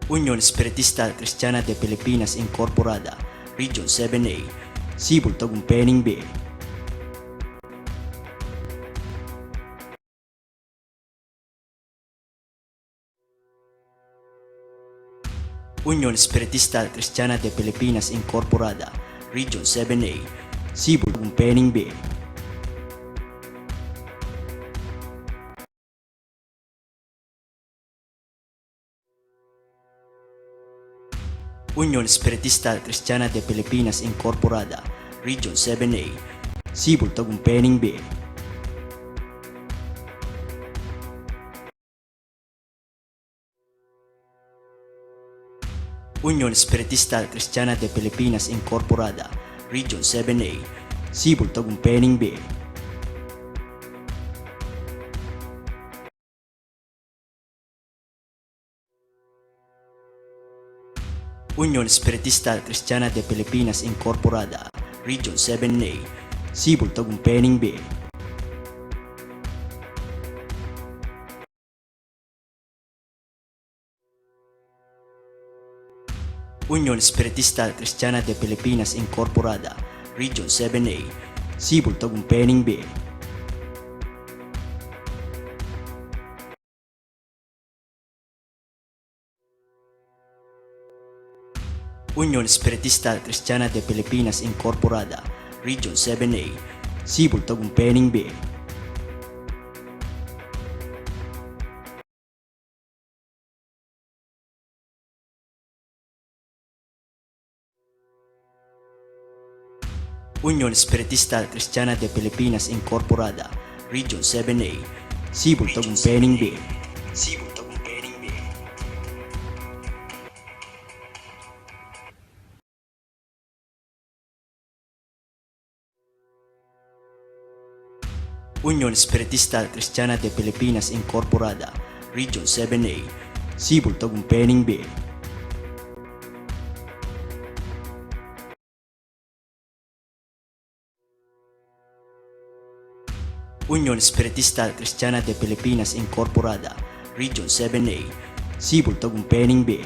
Unión Espiritista Cristiana de Pilipinas Incorporada, Region 7A, Sibol Tagumpeni B. Unión Espiritista Cristiana de Pilipinas Incorporada, Region 7A, Sibol Tagumpeni B. Unión Espiritista Cristiana de Pilipinas Incorporada, Region 7A, Sibol Tagumpeni B. Unión Espiritista Cristiana de Pilipinas Incorporada, Region 7A, Sibol Tagumpeni B. Unión Espiritista Cristiana de Pilipinas Incorporada, Region 7A, Sibol Tagumpeni B. Unión Espiritista Cristiana de Pilipinas Incorporada, Region 7A, Sibol Tagumpeni B. Unión Espiritista Cristiana de Pilipinas Incorporada, Region 7A, Sibol Tagumpeni B. Unión Espiritista Cristiana de Pilipinas Incorporada, Region 7A, Sibol Tagumpeni B. Unión Espiritista Cristiana de Pilipinas Incorporada, Region 7A, Sibol Tagumpeni B. Unión Espiritista Cristiana de Pilipinas Incorporada, Region 7A, Sibol Tagumpeni B.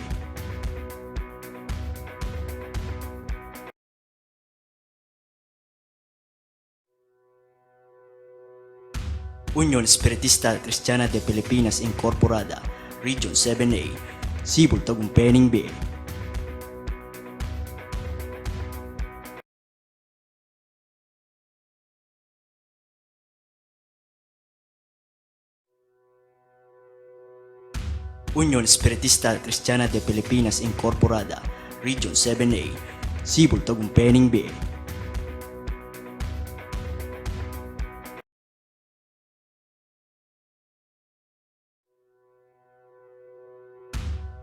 Unión Espiritista Cristiana de Pilipinas Incorporada, Region 7A, Sibol Tagumpeni B. Unión Espiritista Cristiana de Pilipinas Incorporada, Region 7A, Sibol Tagumpeni B.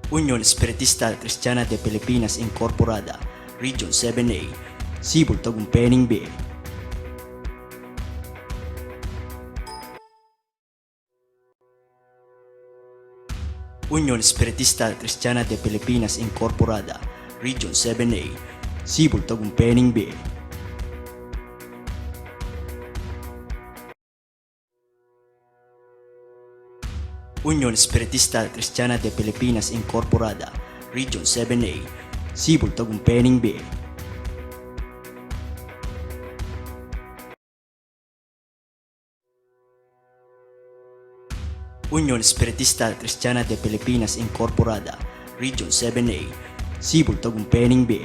Unión Espiritista Cristiana de Pilipinas Incorporada, Region 7A, Sibol Tagumpeni B. Unión Espiritista Cristiana de Pilipinas Incorporada, Region 7A, Sibol Tagumpeni B. Unión Espiritista Cristiana de Pilipinas Incorporada, Region 7A, Sibol Tagumpeni B. Unión Espiritista Cristiana de Pilipinas Incorporada, Region 7A, Sibol Tagumpeni B.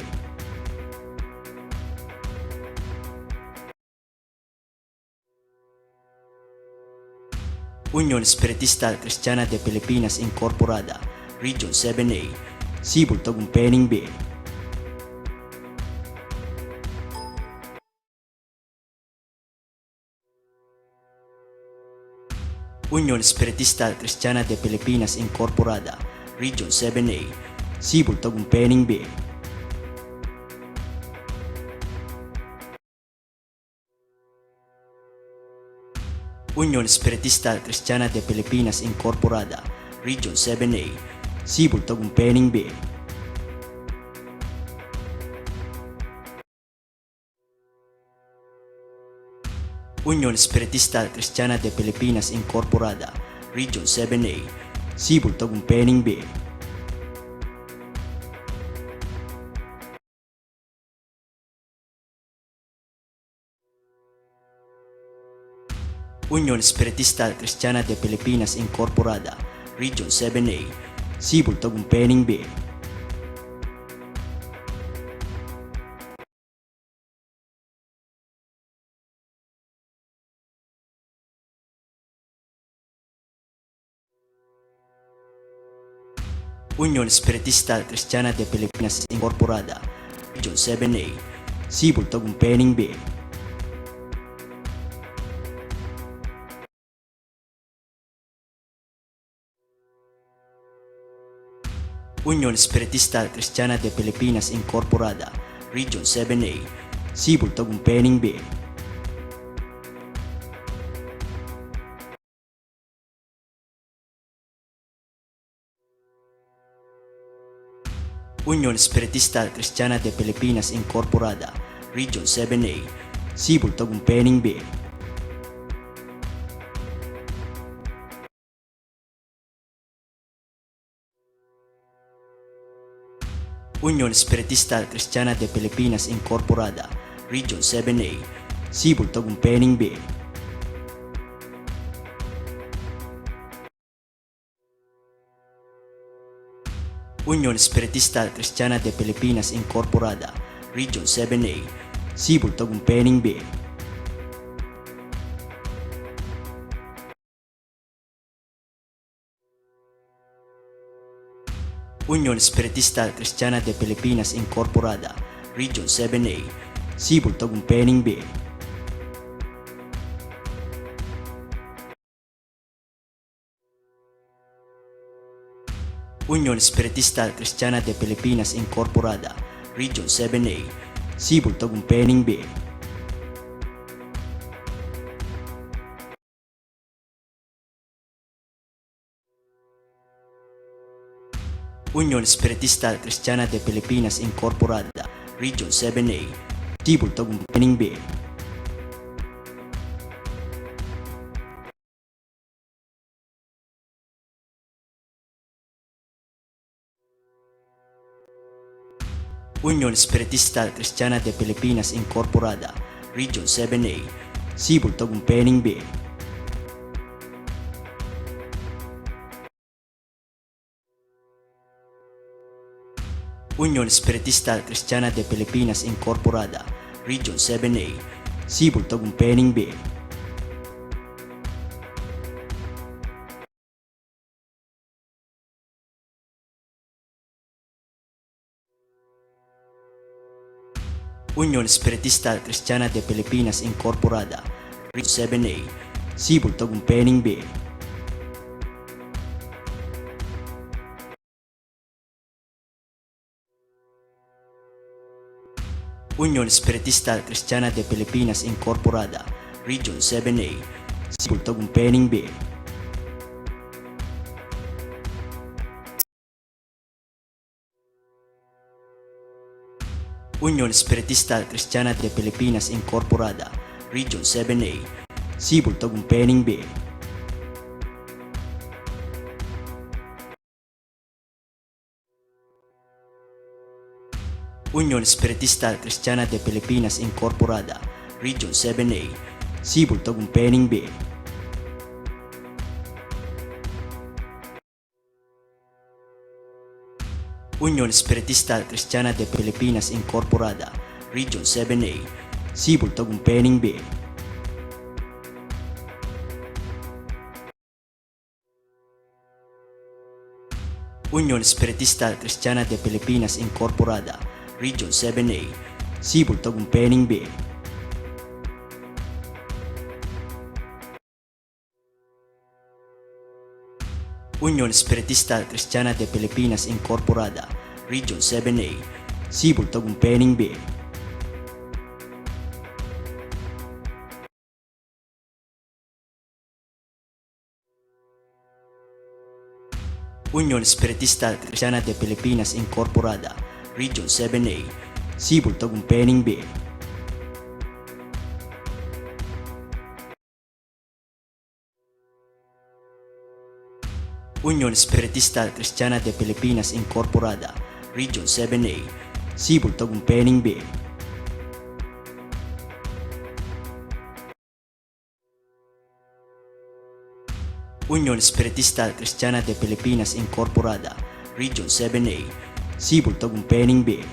Unión Espiritista Cristiana de Pilipinas Incorporada, Region 7A, Sibol Tagumpeni B. Unión Espiritista Cristiana de Pilipinas Incorporada, Region 7A, Sibol Tagumpeni B. Unión Espiritista Cristiana de Pilipinas Incorporada, Region 7A, Sibol Tagumpeni B. Unión Espiritista Cristiana de Pilipinas Incorporada, Region 7A, Sibol Tagumpeni B. Unión Espiritista Cristiana de Pilipinas Incorporada, Region 7A, Cebu, Tagumpay B. Unión Espiritista Cristiana de Pilipinas Incorporada, Region 7A, Cebu, Tagumpay B. Unión Espiritista Cristiana de Pilipinas Incorporada, Region 7A, Cebu, Tagumpay B. Unión Espiritista Cristiana de Pilipinas Incorporada, Region 7A, Cebu, Tagumpay B. Unión Espiritista Cristiana de Pilipinas Incorporada, Region 7A, Cebu, Tagumpay B. Unión Espiritista Cristiana de Pilipinas Incorporada, Region 7A, Cebu, Tagumpay B. Unión Espiritista Cristiana de Pilipinas Incorporada, Region 7A, Cebu, Tagumpay B. Unión Espiritista Cristiana de Pilipinas Incorporada, Region 7A, Cebu, Tagumpay B. Unión Espiritista Cristiana de Pilipinas Incorporada, Region 7A, Cebu, Tagumpay B. Unión Espiritista Cristiana de Pilipinas Incorporada, Region 7A, Cebu, Tagumpay B. Unión Espiritista Cristiana de Pilipinas Incorporada, Region 7A, Cebu, Tagumpay B. Unión Espiritista Cristiana de Pilipinas Incorporada, Region 7A, Cebu, Tagumpay B. Unión Espiritista Cristiana de Pilipinas Incorporada, Region 7A, Cebu, Tagumpay B. Unión Espiritista Cristiana de Pilipinas Incorporada, Region 7A, Cebu, Tagumpay B. Unión Espiritista Cristiana de Pilipinas Incorporada, Region 7A, Cebu, Tagumpay B. Unión Espiritista Cristiana de Pilipinas Incorporada, Region 7A, Cebu, Tagumpay B. Unión Espiritista Cristiana de Pilipinas Incorporada, Region 7A, Cebu, Tagumpay B. Unión Espiritista Cristiana de Pilipinas Incorporada, Region 7A, Cebu, Tagumpay B. Unión Espiritista Cristiana de Pilipinas Incorporada, Region 7A, Cebu, Tagumpay B. Unión Espiritista Cristiana de Pilipinas Incorporada, Region 7A, Cebu, Tagumpay B. Unión Espiritista Cristiana de Pilipinas Incorporada, Region 7A, Cebu, Tagumpay Bay.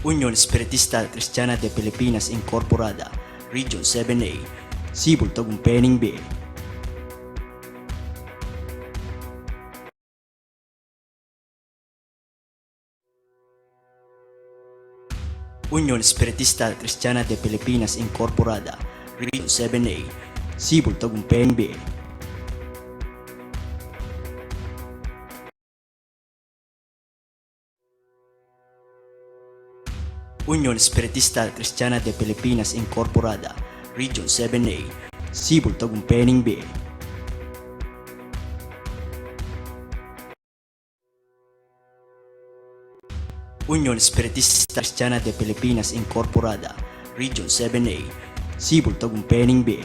Unión Espiritista Cristiana de Pilipinas Incorporada, Region 7A, Cebu, Tagumpay Bay. Unión Espiritista Cristiana de Pilipinas Incorporada, Region 7A, Cebu, Tagumpay Bay. Unión Espiritista Cristiana de Pilipinas Incorporada, Region 7A, Cebu, Tagumpay Bay. Unión Espiritista Cristiana de Pilipinas Incorporada, Region 7A, Cebu, Tagumpay Bay.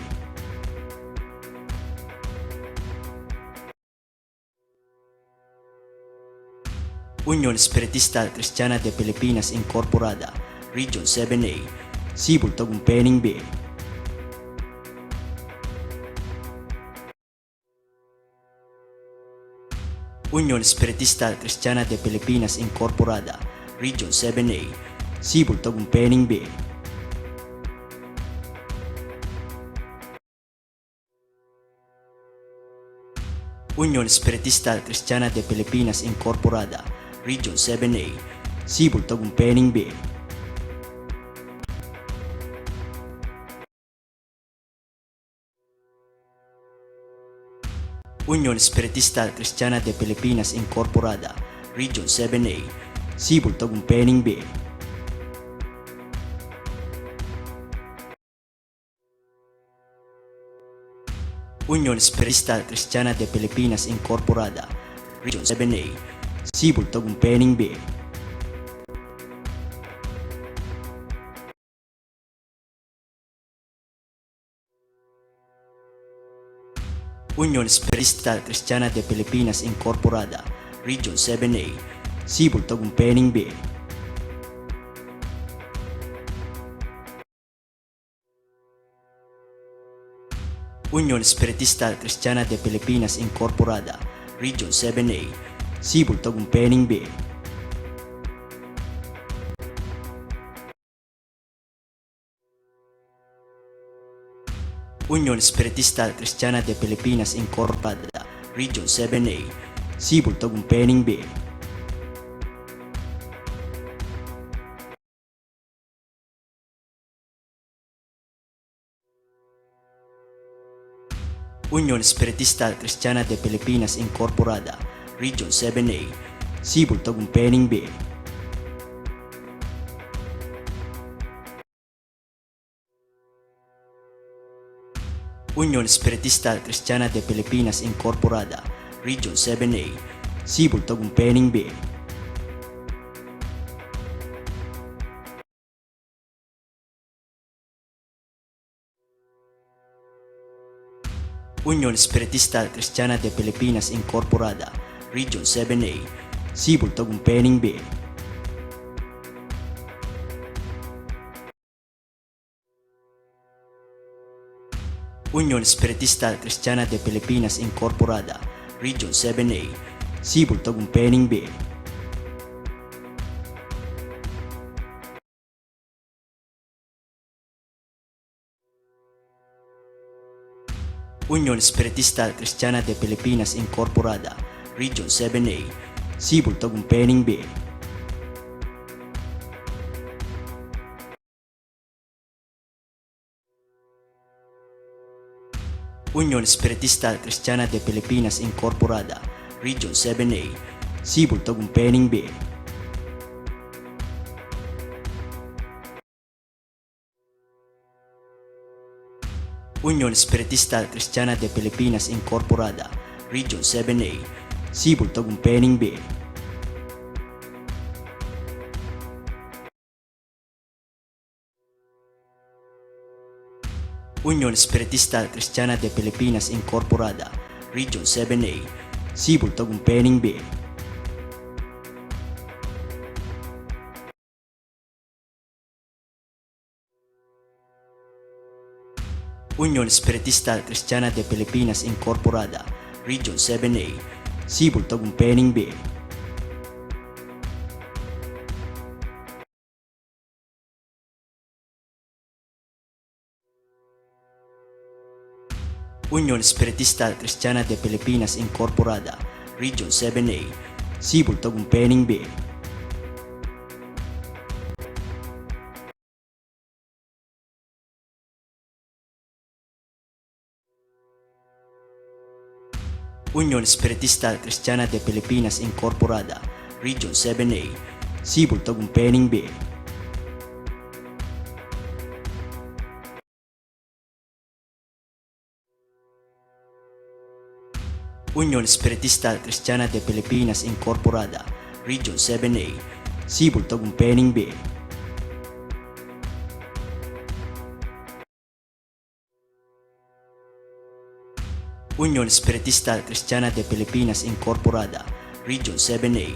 Unión Espiritista Cristiana de Pilipinas Incorporada, Region 7A, Cebu, Tagumpay Bay. Unión Espiritista Cristiana de Pilipinas Incorporada, Region 7A, Cebu, Tagumpay Bay. Unión Espiritista Cristiana de Pilipinas Incorporada, Region 7A, Cebu, Tagumpay Bay. Unión Espiritista Cristiana de Pilipinas Incorporada, Region 7A, Cebu, Tagumpay Bay. Unión Espiritista Cristiana de Pilipinas Incorporada, Region 7A, Cebu, Tagumpay Bay. Unión Espiritista Cristiana de Pilipinas Incorporada, Region 7A, Cebu, Tagumpay Bay. Unión Espiritista Cristiana de Pilipinas Incorporada, Region 7A, Cebu, Tagumpay Bay. Unión Espiritista Cristiana de Pilipinas Incorporada, Region 7A, Cebu, Tagumpay Bay. Unión Espiritista Cristiana de Pilipinas Incorporada, Region 7A, Cebu, Tagumpay Bay. Unión Espiritista Cristiana de Pilipinas Incorporada, Region 7A, Cebu, Tagumpay Bay. Unión Espiritista Cristiana de Pilipinas Incorporada, Region 7A, Cebu, Tagumpay Bay. Unión Espiritista Cristiana de Pilipinas Incorporada, Region 7A, Cebu, Tagumpay Bay. Unión Espiritista Cristiana de Pilipinas Incorporada, Region 7A, Cebu, Tagumpay Bay. Unión Espiritista Cristiana de Pilipinas Incorporada, Region 7A, Cebu, Tagumpay Bay. Unión Espiritista Cristiana de Pilipinas Incorporada, Region 7A, Cebu, Tagumpay Bay. Unión Espiritista Cristiana de Pilipinas Incorporada, Region 7A, Cebu, Tagumpay Bay. Unión Espiritista Cristiana de Pilipinas Incorporada, Region 7A, Cebu, Tagumpay Bay. Unión Espiritista Cristiana de Pilipinas Incorporada, Region 7A, Cebu, Tagumpay Bay. Unión Espiritista Cristiana de Pilipinas Incorporada, Region 7A, Cebu, Tagumpay Bay. Unión Espiritista Cristiana de Pilipinas Incorporada, Region 7A, Cebu, Tagumpay Bay. Unión Espiritista Cristiana de Pilipinas Incorporada, Region 7A,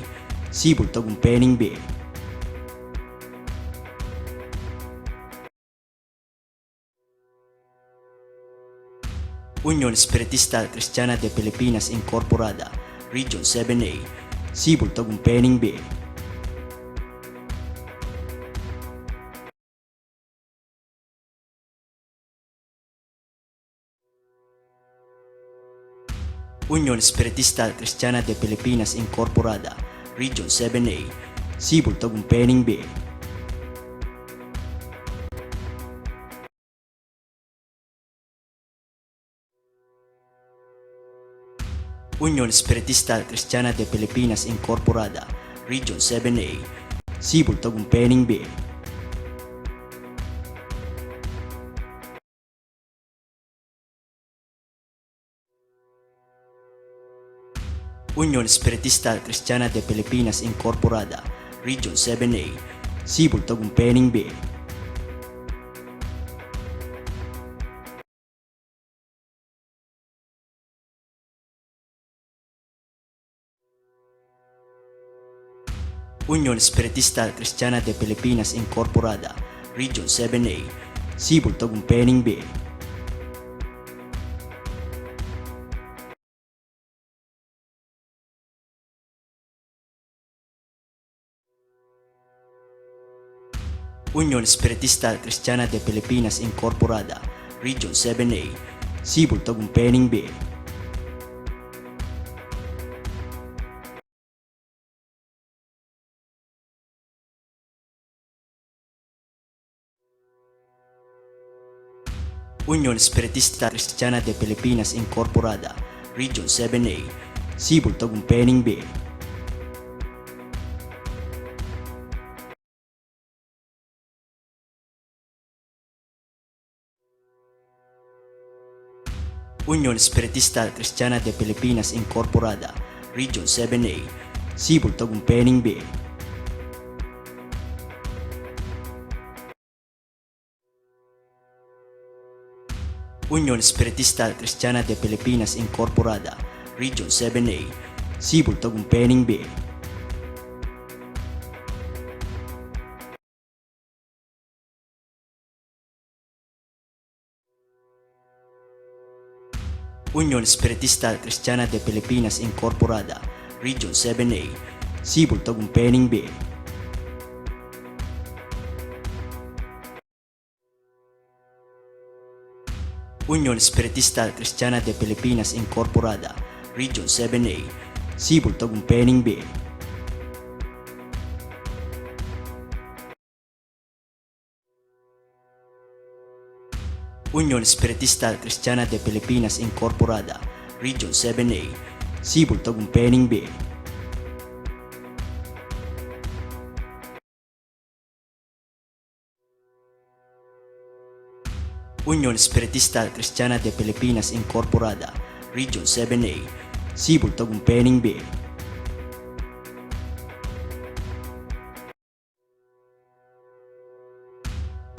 Cebu, Tagumpay Bay. Unión Espiritista Cristiana de Pilipinas Incorporada, Region 7A, Cebu, Tagumpay Bay. Unión Espiritista Cristiana de Pilipinas Incorporada, Region 7A, Cebu, Tagumpay Bay. Unión Espiritista Cristiana de Pilipinas Incorporada, Region 7A, Cebu, Tagumpay Bay. Unión Espiritista Cristiana de Pilipinas Incorporada, Region 7A, Cebu, Tagumpay Bay. Unión Espiritista Cristiana de Pilipinas Incorporada, Region 7A, Cebu, Tagumpay Bay. Unión Espiritista Cristiana de Pilipinas Incorporada, Region 7A, Cebu, Tagumpay Bay. Unión Espiritista Cristiana de Pilipinas Incorporada, Region 7A, Cebu, Tagumpay Bay. Unión Espiritista Cristiana de Pilipinas Incorporada, Region 7A, Cebu, Tagumpay Bay. Unión Espiritista Cristiana de Pilipinas Incorporada, Region 7A, Cebu, Tagumpay Bay. Unión Espiritista Cristiana de Pilipinas Incorporada, Region 7A, Cebu, Tagumpay Bay. Unión Espiritista Cristiana de Pilipinas Incorporada, Region 7A, Cebu, Tagumpay Bay. Unión Espiritista Cristiana de Pilipinas Incorporada, Region 7A, Cebu, Tagumpay Bay. Unión Espiritista Cristiana de Pilipinas Incorporada, Region 7A, Cebu, Tagumpay Bay.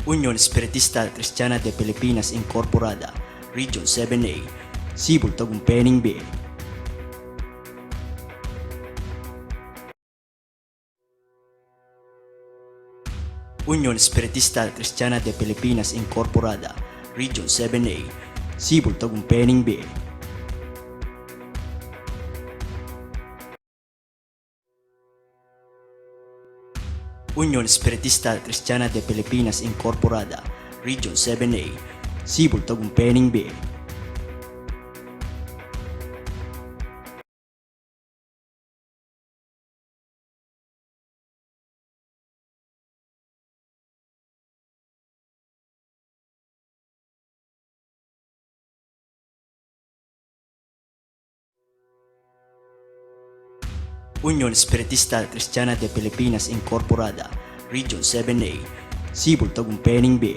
Unión Espiritista Cristiana de Pilipinas Incorporada, Region 7A, Cebu, Tagumpay Bay. Unión Espiritista Cristiana de Pilipinas Incorporada, Region 7A, Sibol Tagumpeni B. Unión Espiritista Cristiana de Pilipinas Incorporada, Region 7A, Sibol Tagumpeni B. Unión Espiritista Cristiana de Pilipinas Incorporada, Region 7A, Sibol Tagumpeni B.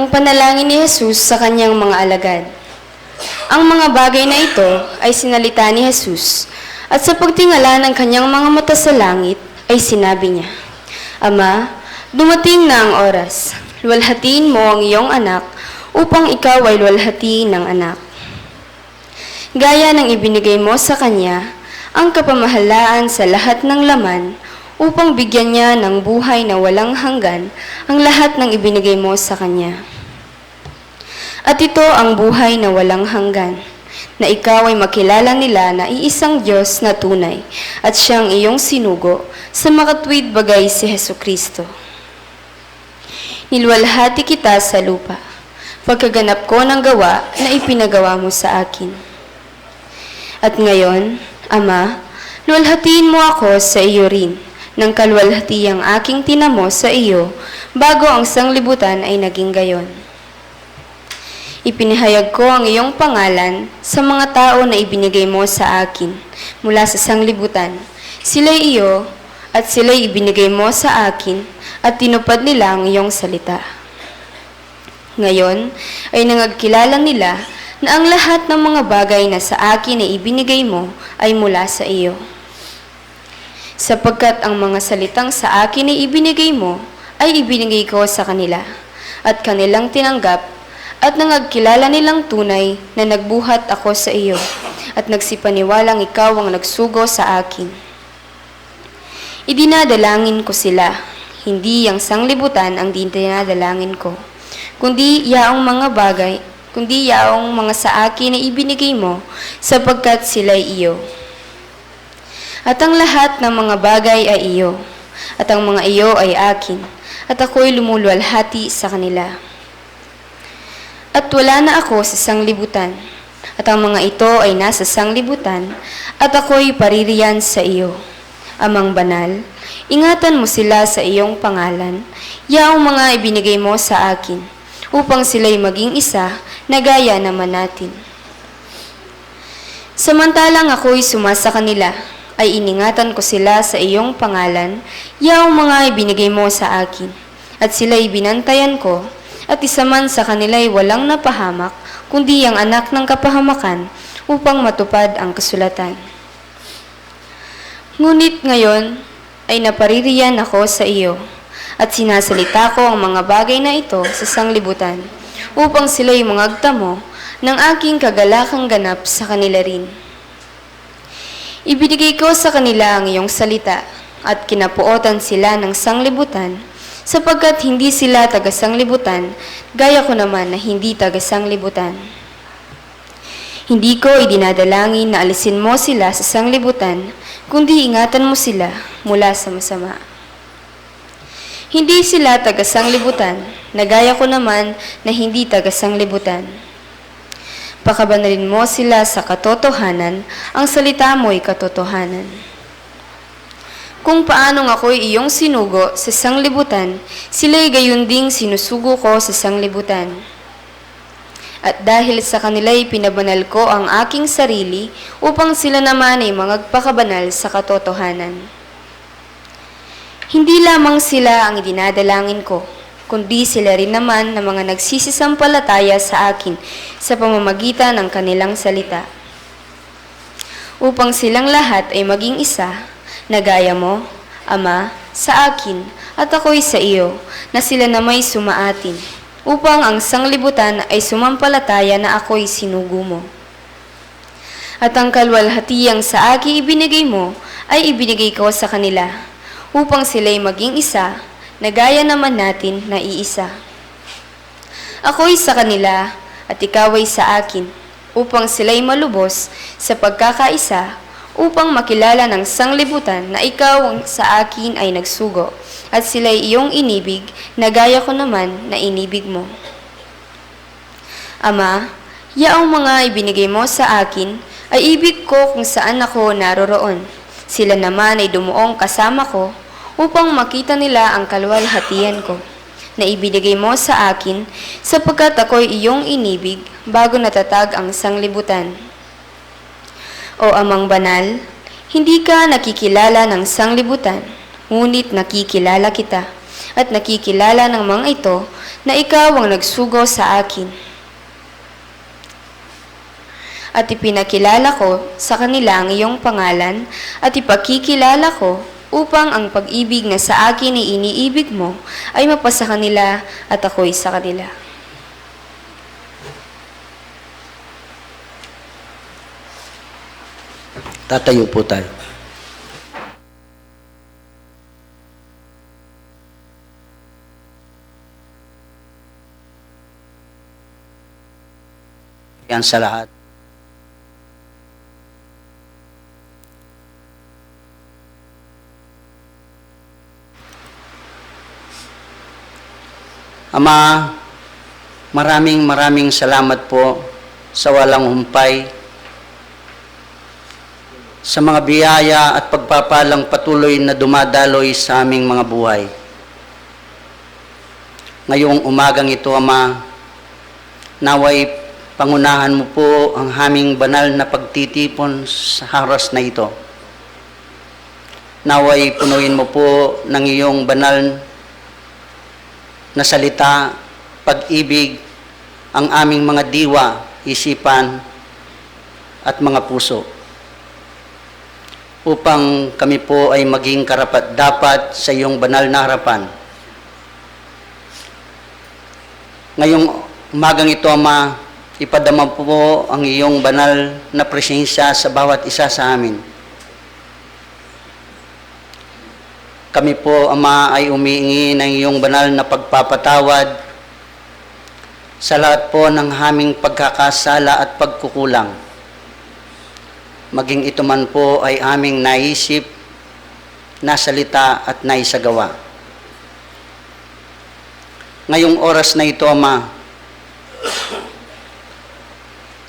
Ang panalangin ni Jesus sa kanyang mga alagad. Ang mga bagay na ito ay sinalita ni Jesus, at sa pagtingala ng kanyang mga mata sa langit, ay sinabi niya, Ama, dumating na ang oras. Luwalhatiin mo ang iyong anak upang ikaw ay luwalhatiin ng anak. Gaya ng ibinigay mo sa kanya ang kapamahalaan sa lahat ng laman upang bigyan niya ng buhay na walang hanggan ang lahat ng ibinigay mo sa kanya. At ito ang buhay na walang hanggan, na ikaw ay makilala nila na iisang Diyos na tunay at siyang iyong sinugo sa makatwid bagay si Hesukristo. Niluwalhati kita sa lupa, pagkaganap ko ng gawa na ipinagawa mo sa akin. At ngayon, Ama, luwalhatiin mo ako sa iyo rin, ng kaluwalhati ang aking tinamo sa iyo, bago ang sanglibutan ay naging gayon. Ipinahayag ko ang iyong pangalan sa mga tao na ibinigay mo sa akin mula sa sanglibutan. Sila'y iyo at sila'y ibinigay mo sa akin at tinupad nila ang iyong salita. Ngayon ay nangagkilala nila na ang lahat ng mga bagay na sa akin na ibinigay mo ay mula sa iyo. Sapagkat ang mga salitang sa akin na ibinigay mo ay ibinigay ko sa kanila at kanilang tinanggap at nangagkilala nilang tunay na nagbuhat ako sa iyo at nagsipaniwalang ikaw ang nagsugo sa akin. Idinadalangin ko sila, hindi ang sanglibutan ang dinadalangin ko, kundi yaong mga sa akin na ibinigay mo sapagkat sila'y iyo. At ang lahat ng mga bagay ay iyo, at ang mga iyo ay akin, at ako'y lumuluwalhati sa kanila. At wala na ako sa sanglibutan, at ang mga ito ay nasa sanglibutan, at ako'y paririyan sa iyo. Amang banal, ingatan mo sila sa iyong pangalan, yaong mga ibinigay mo sa akin, upang sila'y maging isa na gaya naman natin. Samantalang ako'y sumasa kanila, ay iningatan ko sila sa iyong pangalan, yaong mga ibinigay mo sa akin, at sila'y binantayan ko, at isa man sa kanila'y walang napahamak, kundi ang anak ng kapahamakan, upang matupad ang kasulatan. Ngunit ngayon ay napaririyan ako sa iyo, at sinasalita ko ang mga bagay na ito sa sanglibutan, upang sila'y mangagtamo ng aking kagalakang ganap sa kanila rin. Ibinigay ko sa kanila ang iyong salita, at kinapuotan sila ng sanglibutan, sapagkat hindi sila taga-sanglibutan, gaya ko naman na hindi taga-sanglibutan. Hindi ko idinadalangin na alisin mo sila sa sanglibutan, kundi ingatan mo sila mula sa masama. Hindi sila taga-sanglibutan, na gaya ko naman na hindi taga-sanglibutan. Pakabanalin mo sila sa katotohanan, ang salita mo'y katotohanan. Kung paanong ako'y iyong sinugo sa sanglibutan, sila'y gayon ding sinusugo ko sa sanglibutan. At dahil sa kanila'y pinabanal ko ang aking sarili, upang sila naman ay magpakabanal sa katotohanan. Hindi lamang sila ang idinadalangin ko, kundi sila rin naman na mga nagsisisampalataya sa akin sa pamamagitan ng kanilang salita. Upang silang lahat ay maging isa, na gaya mo, Ama, sa akin, at ako'y sa iyo, na sila na may sumaatin, upang ang sanglibutan ay sumampalataya na ako'y sinugo mo. At ang kaluwalhatiang sa akin ibinigay mo, ay ibinigay ko sa kanila, upang sila'y maging isa, na gaya naman natin na iisa. Ako'y sa kanila, at ikaw ay sa akin, upang sila'y malubos sa pagkakaisa, upang makilala ng sanglibutan na ikaw sa akin ay nagsugo, at sila'y iyong inibig na gaya ko naman na inibig mo. Ama, yaong mga ibinigay mo sa akin, ay ibig ko kung saan ako naroroon. Sila naman ay dumuong kasama ko, upang makita nila ang kaluwalhatian ko, na ibinigay mo sa akin, sapagkat ako'y iyong inibig bago natatag ang sanglibutan. O Amang Banal, hindi ka nakikilala ng sanglibutan, ngunit nakikilala kita, at nakikilala ng mga ito na ikaw ang nagsugo sa akin. At ipinakilala ko sa kanila ang iyong pangalan at ipakikilala ko upang ang pag-ibig na sa akin ay iniibig mo ay mapasa kanila at ako'y sa kanila. Tatayo po tayo. Yan sa lahat. Ama, maraming salamat po sa walang humpay, sa mga biyaya at pagpapalang patuloy na dumadaloy sa aming mga buhay. Ngayong umagang ito, Ama, naway pangunahan mo po ang aming banal na pagtitipon sa haras na ito. Naway punuin mo po ng iyong banal na salita, pag-ibig, ang aming mga diwa, isipan, at mga puso, upang kami po ay maging karapat-dapat sa iyong banal na harapan. Ngayong umagang ito, Ama, ipadama po ang iyong banal na presensya sa bawat isa sa amin. Kami po, Ama, ay umiingi ng iyong banal na pagpapatawad sa lahat po ng aming pagkakasala at pagkukulang. Maging ito man po ay aming naisip, nasalita at naisagawa. Ngayong oras na ito, Ama,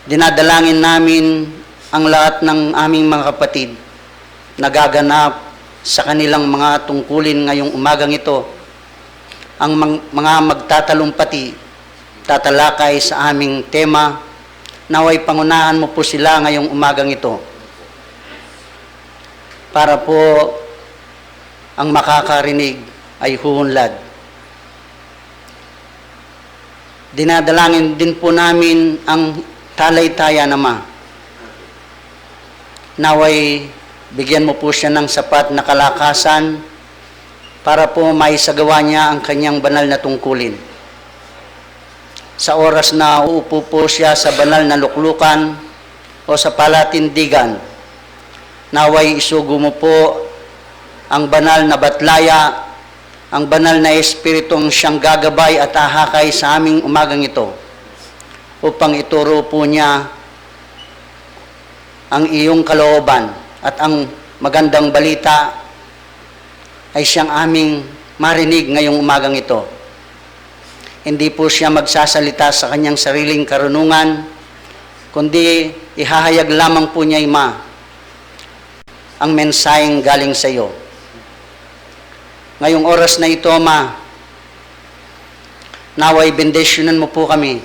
dinadalangin namin ang lahat ng aming mga kapatid na gaganap sa kanilang mga tungkulin ngayong umagang ito, ang mga magtatalumpati, tatalakay sa aming tema, naway pangunahan mo po sila ngayong umagang ito, para po ang makakarinig ay huhunlad. Dinadalangin din po namin ang talaytayan, Ama. Naway bigyan mo po siya ng sapat na kalakasan para po maisagawa niya ang kanyang banal na tungkulin. Sa oras na uupo po siya sa banal na luklukan o sa palatindigan, naway isugo mo po ang banal na batlaya, ang banal na espiritong siyang gagabay at ahakay sa aming umagang ito, upang ituro po niya ang iyong kalooban at ang magandang balita ay siyang aming marinig ngayong umagang ito. Hindi po siya magsasalita sa kanyang sariling karunungan, kundi ihahayag lamang po niya, Ima, ang mensaheng galing sa iyo. Ngayong oras na ito, Ama, naway bendisyonan mo po kami,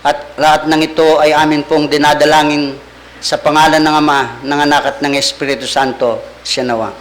at lahat ng ito ay amin pong dinadalangin sa pangalan ng Ama, ng Anak at ng Espiritu Santo, siya nawa.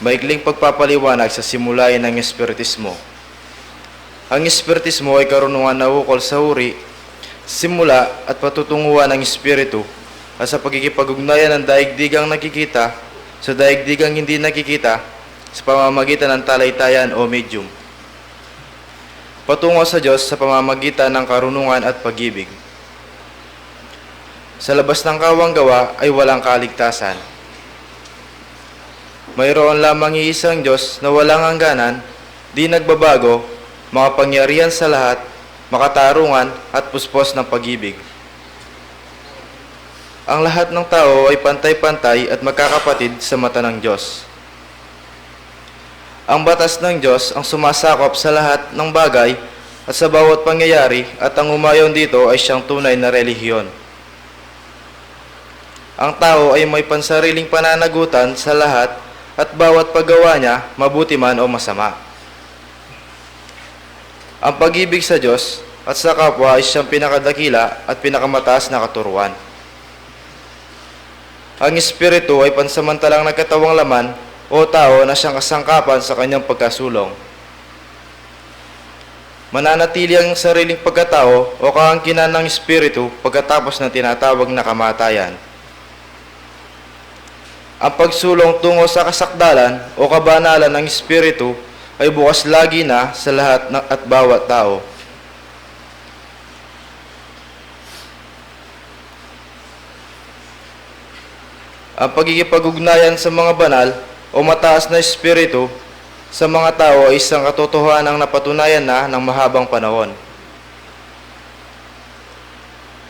Maikling pagpapaliwanag sa simulain ng Espiritismo. Ang Espiritismo ay karunungan na ukol sa uri, simula at patutunguhan ng Espiritu at sa pagkikipag-ugnayan ng daigdigang nakikita sa daigdigang hindi nakikita sa pamamagitan ng talaytayan o medium. Patungo sa Diyos sa pamamagitan ng karunungan at pag-ibig. Sa labas ng kawang gawa ay walang kaligtasan. Mayroon lamang iisang Diyos na walang hangganan, di nagbabago, makapangyarihan sa lahat, makatarungan at puspos ng pag-ibig. Ang lahat ng tao ay pantay-pantay at magkakapatid sa mata ng Diyos. Ang batas ng Diyos ang sumasakop sa lahat ng bagay at sa bawat pangyayari at ang umayon dito ay siyang tunay na relihiyon. Ang tao ay may pansariling pananagutan sa lahat at bawat paggawa niya, mabuti man o masama. Ang pag-ibig sa Diyos at sa kapwa ay siyang pinakadakila at pinakamataas na katuruan. Ang Espiritu ay pansamantalang nagkatawang laman o tao na siyang kasangkapan sa kanyang pagkasulong. Mananatili ang sariling pagkatao o kaangkinan ng Espiritu pagkatapos ng tinatawag na kamatayan. Ang pagsulong tungo sa kasakdalan o kabanalan ng Espiritu ay bukas lagi na sa lahat at bawat tao. Ang pagkikipag-ugnayan sa mga banal o mataas na espiritu sa mga tao ay isang katotohanang napatunayan na ng mahabang panahon.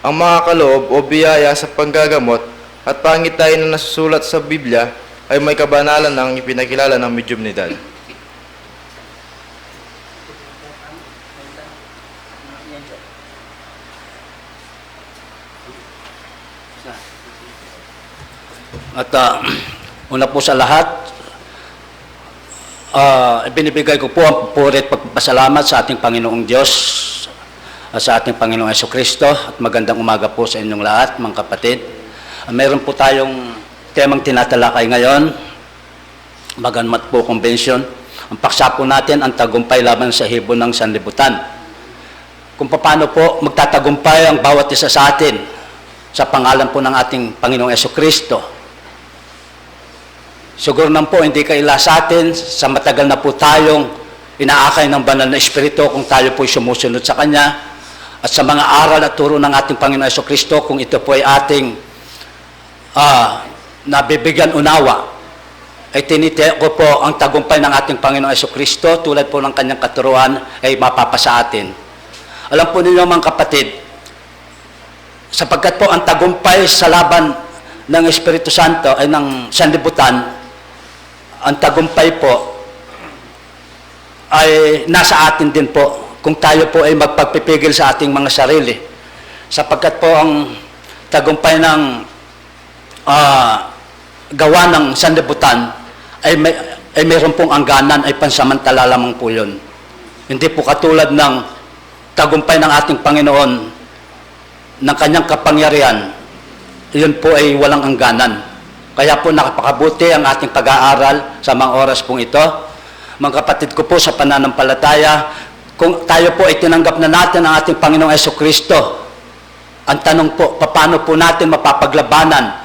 Ang mga kaloob o biyaya sa panggagamot at pangitain na nasusulat sa Biblia ay may kabanalan ng ipinakilala ng medyumnidad. At una po sa lahat, ibinibigay ko po ang puri at pagpapasalamat sa ating Panginoong Diyos at sa ating Panginoong Jesucristo at magandang umaga po sa inyong lahat, mga kapatid. Meron po tayong temang tinatalakay ngayon, Maganmat po Convention. Ang paksa po natin ang tagumpay laban sa hibon ng sanlibutan. Kung paano po magtatagumpay ang bawat isa sa atin sa pangalan po ng ating Panginoong Jesucristo. Siguro naman po hindi kaila sa atin sa matagal na po tayong inaakay ng banal na Espiritu kung tayo po sumusunod sa Kanya at sa mga aral at turo ng ating Panginoong Jesucristo kung ito po ay ating nabibigyan unawa, ay tinitiyak ko po ang tagumpay ng ating Panginoong Jesucristo tulad po ng Kanyang katuruan ay mapapasa atin. Alam po ninyo mga kapatid, sapagkat po ang tagumpay sa laban ng Espiritu Santo ay ng sanlibutan, ang tagumpay po ay nasa atin din po kung tayo po ay magpagpipigil sa ating mga sarili. Sapagkat po ang tagumpay ng gawa ng sanlibutan ay mayroon pong angganan, ay pansamantala lamang po yun. Hindi po katulad ng tagumpay ng ating Panginoon ng Kanyang kapangyarihan, yun po ay walang angganan. Kaya po nakapakabuti ang ating pag-aaral sa mga oras pong ito. Mga kapatid ko po sa pananampalataya, kung tayo po ay tinanggap na natin ang ating Panginoong Jesucristo, ang tanong po, paano po natin mapapaglabanan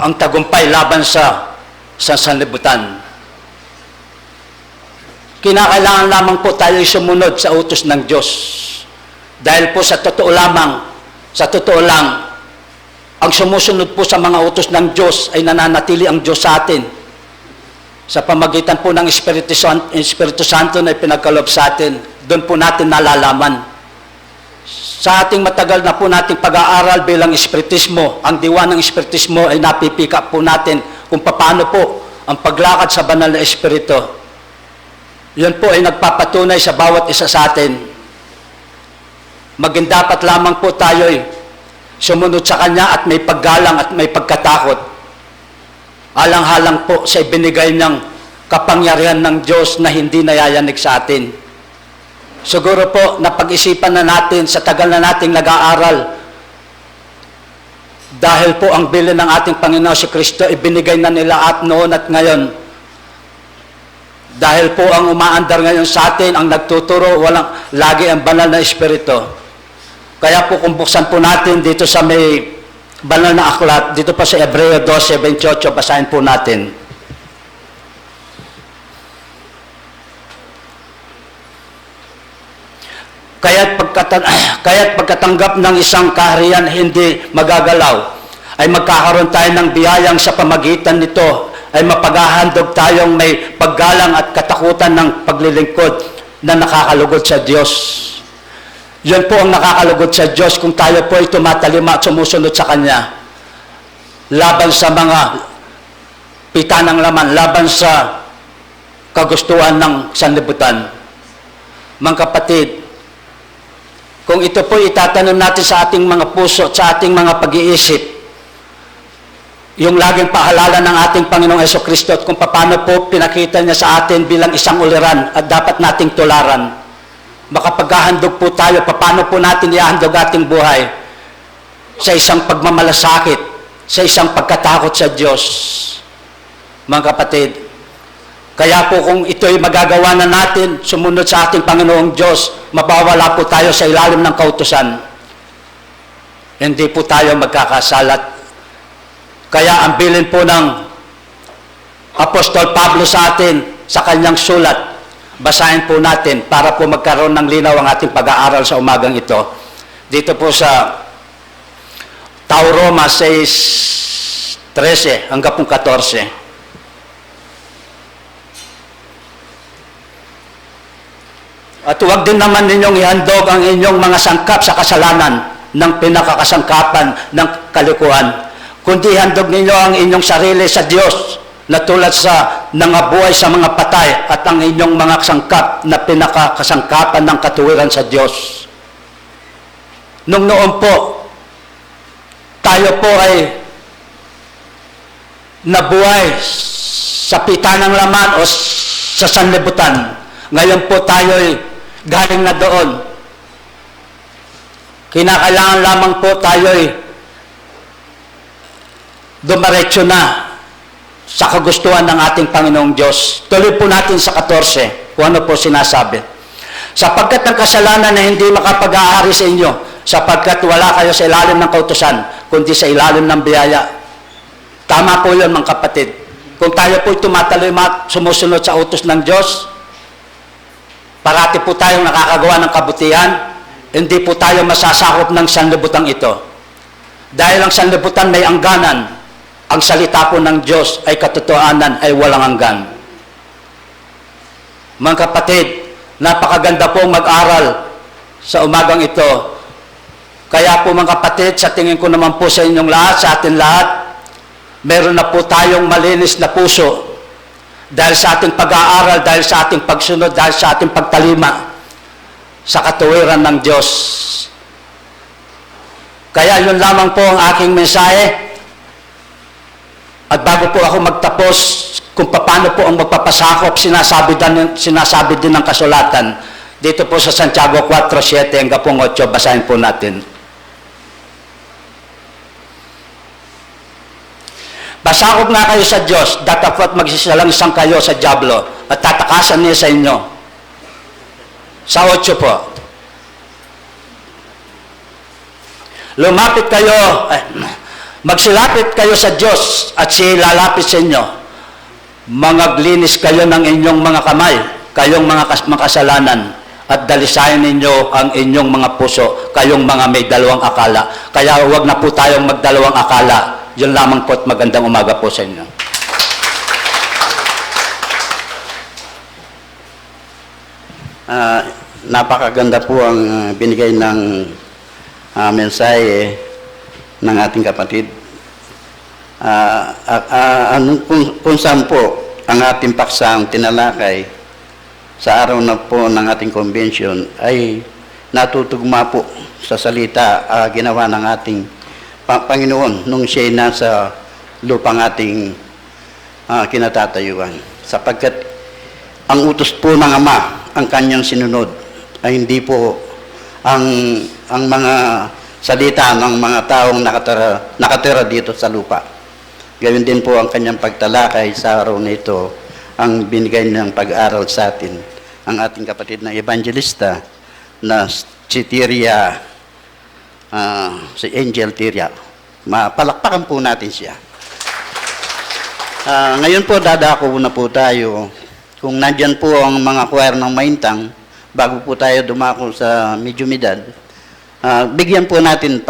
ang tagumpay laban sa sanlibutan? Kinakailangan lamang po tayo sumunod sa utos ng Diyos. Dahil po sa totoo lang, ang sumusunod po sa mga utos ng Diyos ay nananatili ang Diyos sa atin. Sa pamagitan po ng Espiritu Santo na ipinagkaloob sa atin, doon po natin nalalaman. Sa ating matagal na po nating pag-aaral bilang Espiritismo, ang diwa ng Espiritismo ay napipika po natin kung paano po ang paglakad sa banal na Espiritu. Yun po ay nagpapatunay sa bawat isa sa atin. Maging dapat lamang po tayo'y sumunod sa Kanya at may paggalang at may pagkatakot. Alang-halang po sa ibinigay ng kapangyarihan ng Diyos na hindi nayayanig sa atin. Siguro po napag-isipan na natin sa tagal na nating nag-aaral Dahil po ang bilin ng ating Panginoon si Kristo, ibinigay na nila at noon at ngayon. Dahil po ang umaandar ngayon sa atin, ang nagtuturo, walang lagi ang banal na Espiritu. Kaya po kung buksan po natin dito sa may banal na aklat, dito po sa Hebreo 12:28, basahin po natin. Kaya't pagkatanggap ng isang kaharian hindi magagalaw, ay magkakaroon tayo ng biyayang sa pamagitan nito ay mapaghahandog tayong may paggalang at katakutan ng paglilingkod na nakakalugod sa Diyos. Yun po ang nakakalugod sa Diyos kung tayo po ay tumatalima at sumusunod sa Kanya. Laban sa mga pita ng laman, laban sa kagustuhan ng sanlibutan. Mga kapatid, kung ito po itatanong natin sa ating mga puso, sa ating mga pag-iisip, yung laging paalala ng ating Panginoong Hesukristo at kung paano po pinakita niya sa atin bilang isang uliran at dapat nating tularan, makapaghahandog po tayo, paano po natin ihahandog ating buhay sa isang pagmamalasakit, sa isang pagkatakot sa Diyos. Mga kapatid, kaya po kung ito'y magagawa na natin, sumunod sa ating Panginoong Diyos, mabawala po tayo sa ilalim ng kautusan. Hindi po tayo magkakasalat. Kaya ang bilin po ng Apostol Pablo sa atin, sa kanyang sulat, basahin po natin para po magkaroon ng linaw ang ating pag-aaral sa umagang ito. Dito po sa Tao Roma 6:13 hanggang 14. At huwag din naman ninyong ihandog ang inyong mga sangkap sa kasalanan ng pinakakasangkapan ng kalikuan, kundi handog ninyo ang inyong sarili sa Diyos na tulad sa nangabuhay sa mga patay at ang inyong mga sangkap na pinakakasangkapan ng katuwiran sa Diyos. Nung noon po, tayo po ay nabuhay sa pita ng laman o sa sanlibutan. Ngayon po tayo ay galing na doon. Kinakailangan lamang po tayo ay dumiretso na sa kagustuhan ng ating Panginoong Diyos. Tuloy po natin sa 14, kung ano po sinasabi. Sapagkat ang kasalanan na hindi makapag-aari sa inyo, sapagkat wala kayo sa ilalim ng kautusan, kundi sa ilalim ng biyaya. Tama po yun, mga kapatid. Kung tayo po tumatalima at sumusunod sa utos ng Diyos, parati po tayong nakakagawa ng kabutihan, hindi po tayo masasakop ng sanlibutan ito. Dahil ang sanlibutan may angganan, ang salita po ng Diyos ay katotohanan, ay walang hanggan. Mga kapatid, napakaganda pong mag-aral sa umagang ito. Kaya po mga kapatid, sa tingin ko naman po sa inyong lahat, sa atin lahat, meron na po tayong malinis na puso dahil sa ating pag-aaral, dahil sa ating pagsunod, dahil sa ating pagtalima sa katuwiran ng Diyos. Kaya yun lamang po ang aking mensahe. At bago po ako magtapos, kung paano po ang magpapasakop, sinasabi din ng kasulatan. Dito po sa Santiago 4:7 hanggang 8, basahin po natin. Pasakop nga kayo sa Diyos, datapwat magsisalangsang kayo sa dyablo at tatakasan niya sa inyo. Sa 8 po. Magsilapit kayo sa Diyos at siya lalapit sa inyo. Mangaglinis kayo ng inyong mga kamay, kayong mga makasalanan, at dalisayan ninyo ang inyong mga puso, kayong mga may dalawang akala. Kaya huwag na po tayong magdalawang akala. Yun lamang po at magandang umaga po sa inyo. Napakaganda po ang binigay ng mensahe ng ating kapatid. Kung saan po ang ating paksang tinalakay sa araw na po ng ating convention ay natutugma po sa salita ginawa ng ating Panginoon nung siya nasa lupang ating kinatatayuan. Sapagkat ang utos po ng Ama, ang kanyang sinunod, ay hindi po ang mga salita ng mga taong nakatira dito sa lupa. Gawin din po ang kanyang pagtalakay sa araw na ito ang binigay ng pag-aaral sa atin, ang ating kapatid na evangelista na si Tiria, si Angel Tiria. Mapalakpakan po natin siya. Ngayon po, dadako na po tayo. Kung nandyan po ang mga choir ng Maintang, bago po tayo dumako sa Medyumidad, bigyan po natin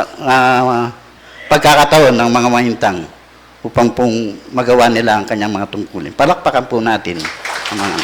pagkakataon ng mga Maintang upang pong magawa nila ang kanyang mga tungkulin. Palakpakan po natin ang mga...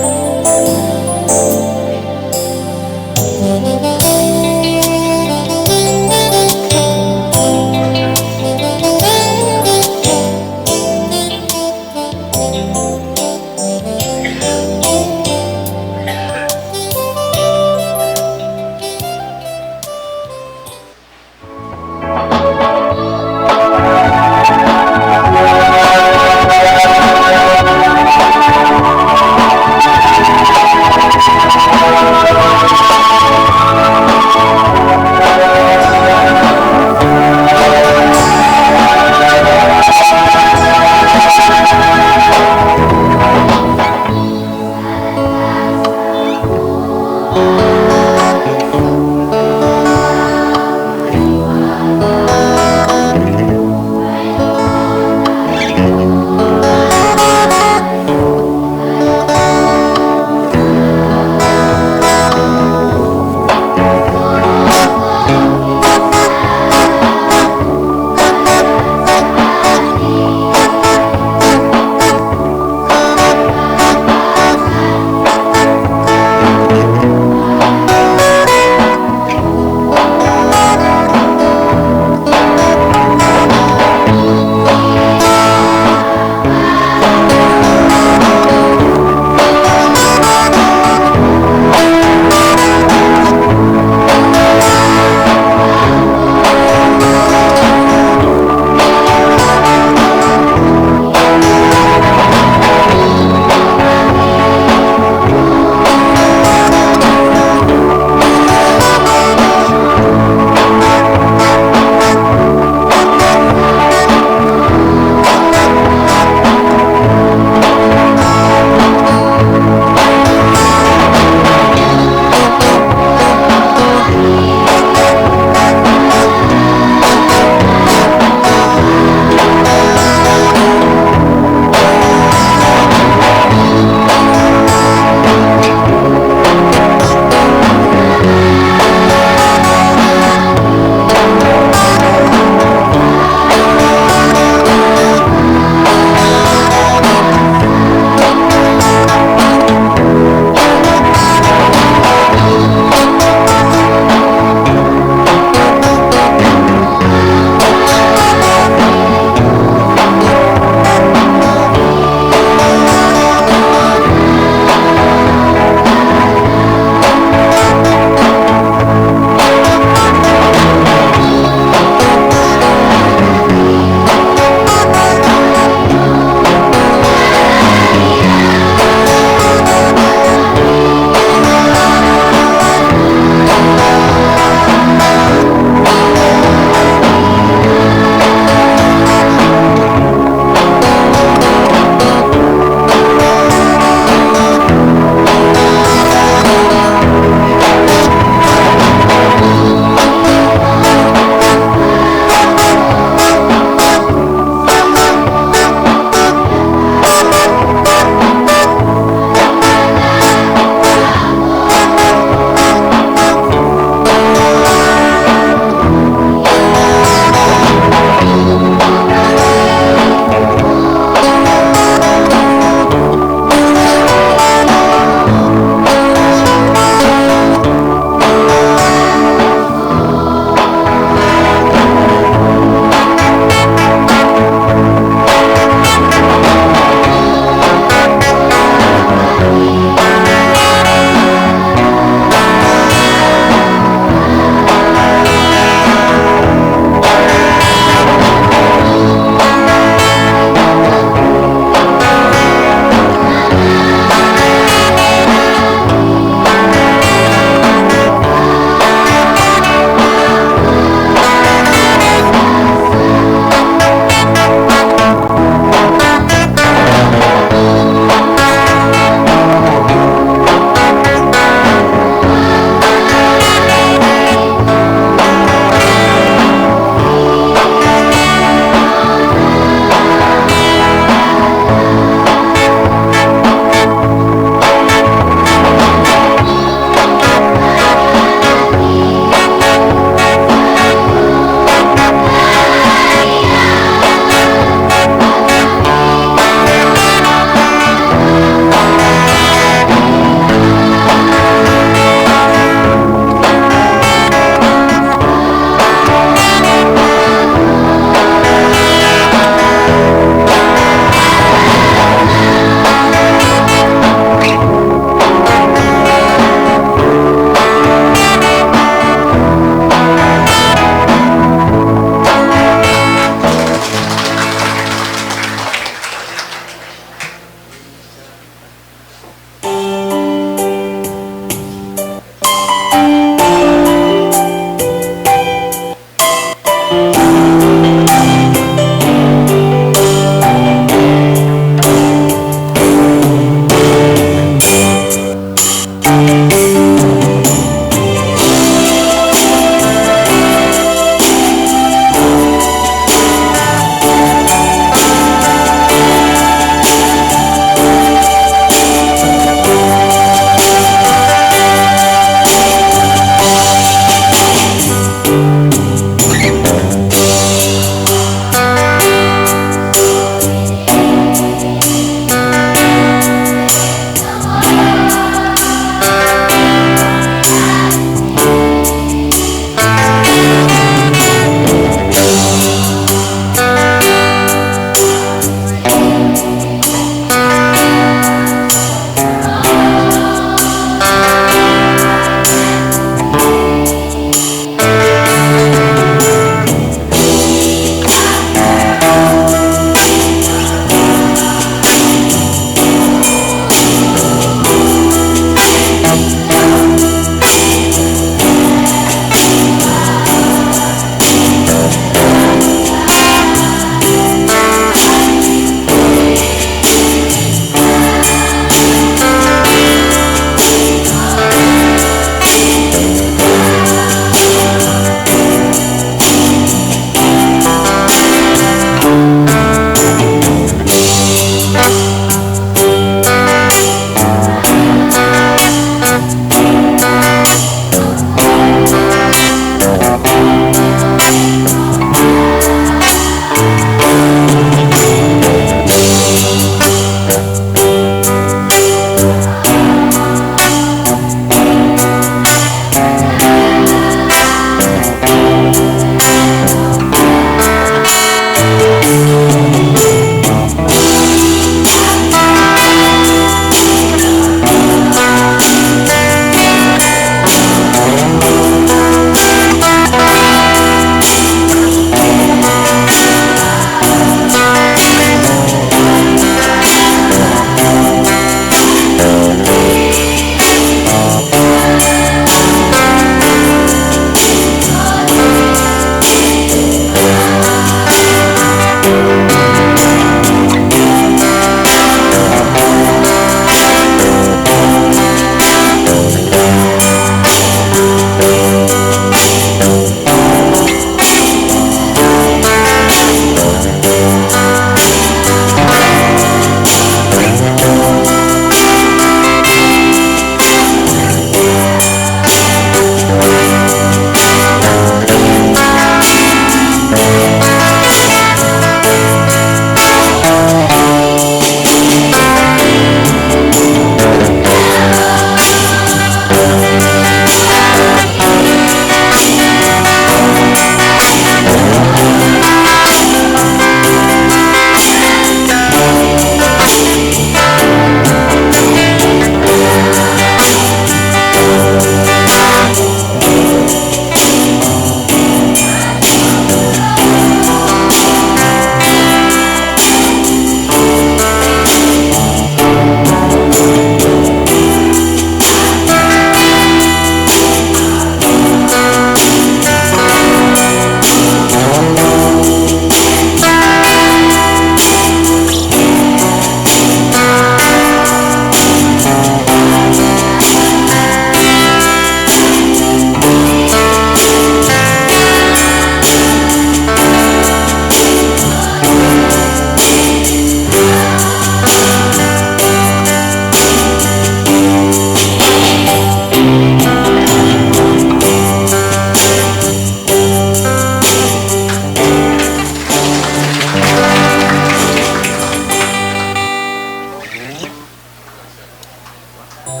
Ngayon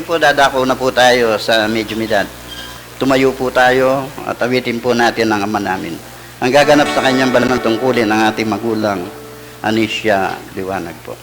po dadako na po tayo sa Medyumidad. Tumayo po tayo at awitin po natin ang Ama namin. Ang gaganap sa kanyang banal na tungkulin ng ating magulang, Anisha Liwanag po.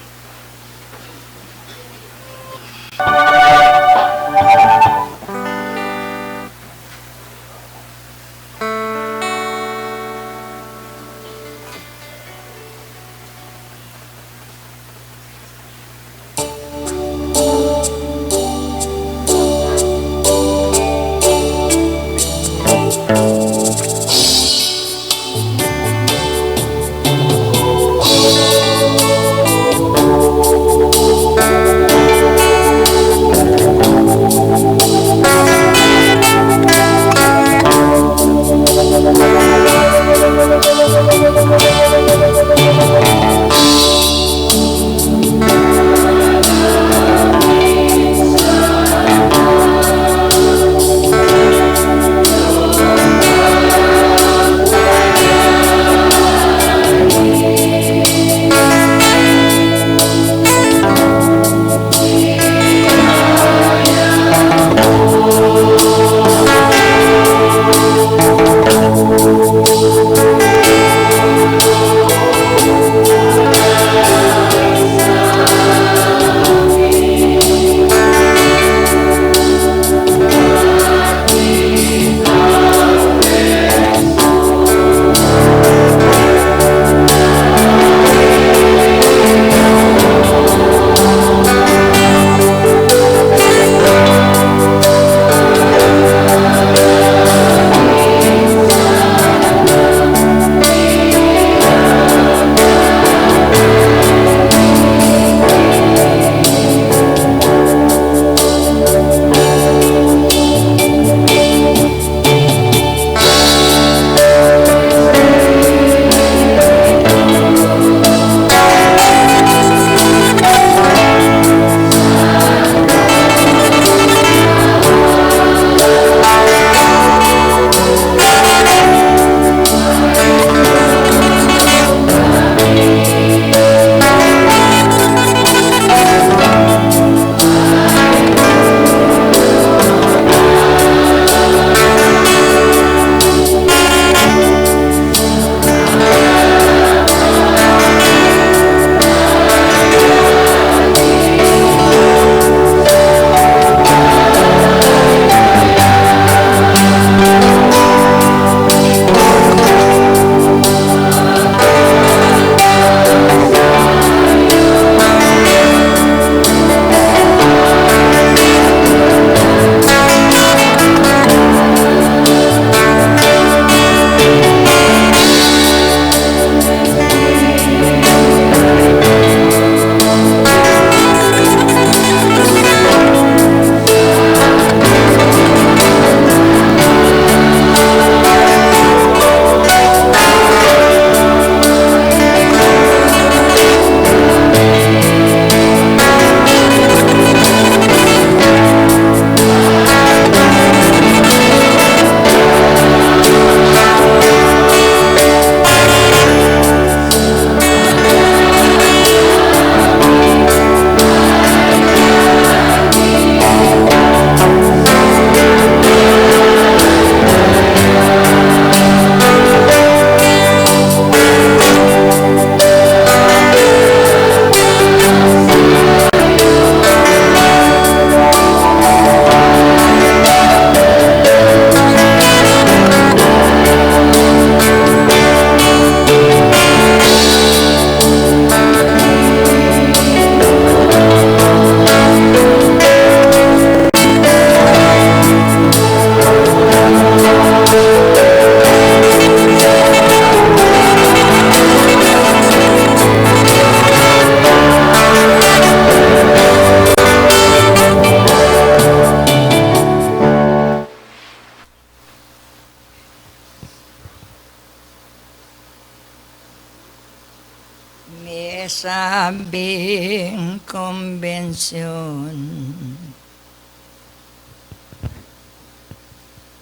sabing konbensyon.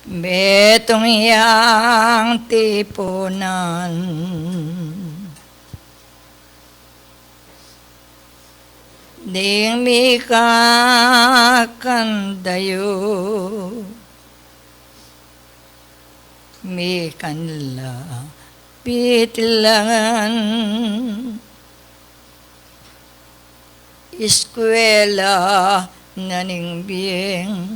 Betong yang tipunan, ding mi kakandayo, mi kanla pitlangan, eskwela naning biyeng,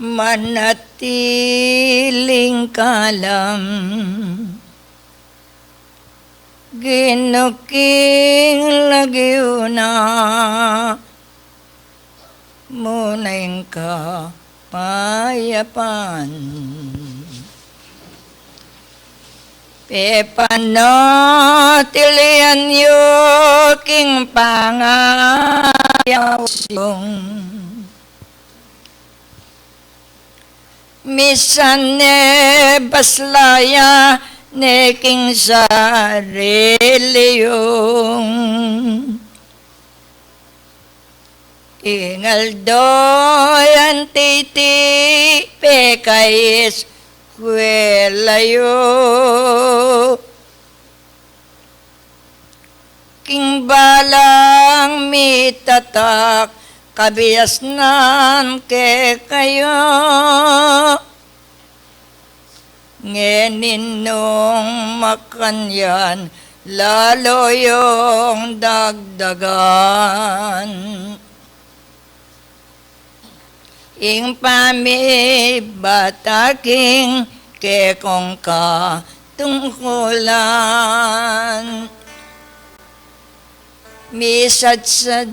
manatiling kalam, ginuking lagiuna, munaing ka payapan. Pepano tilian yuking pangayaw siyong, misan ne baslaya neking sarili yung, ingal doyan titi pekais kwelayo, king balang mitatak kabiasnan ke kayo, ngeninong makanyan lalo yung dagdagan. Ing pamibataking ke kong ka tungkulan, misadsad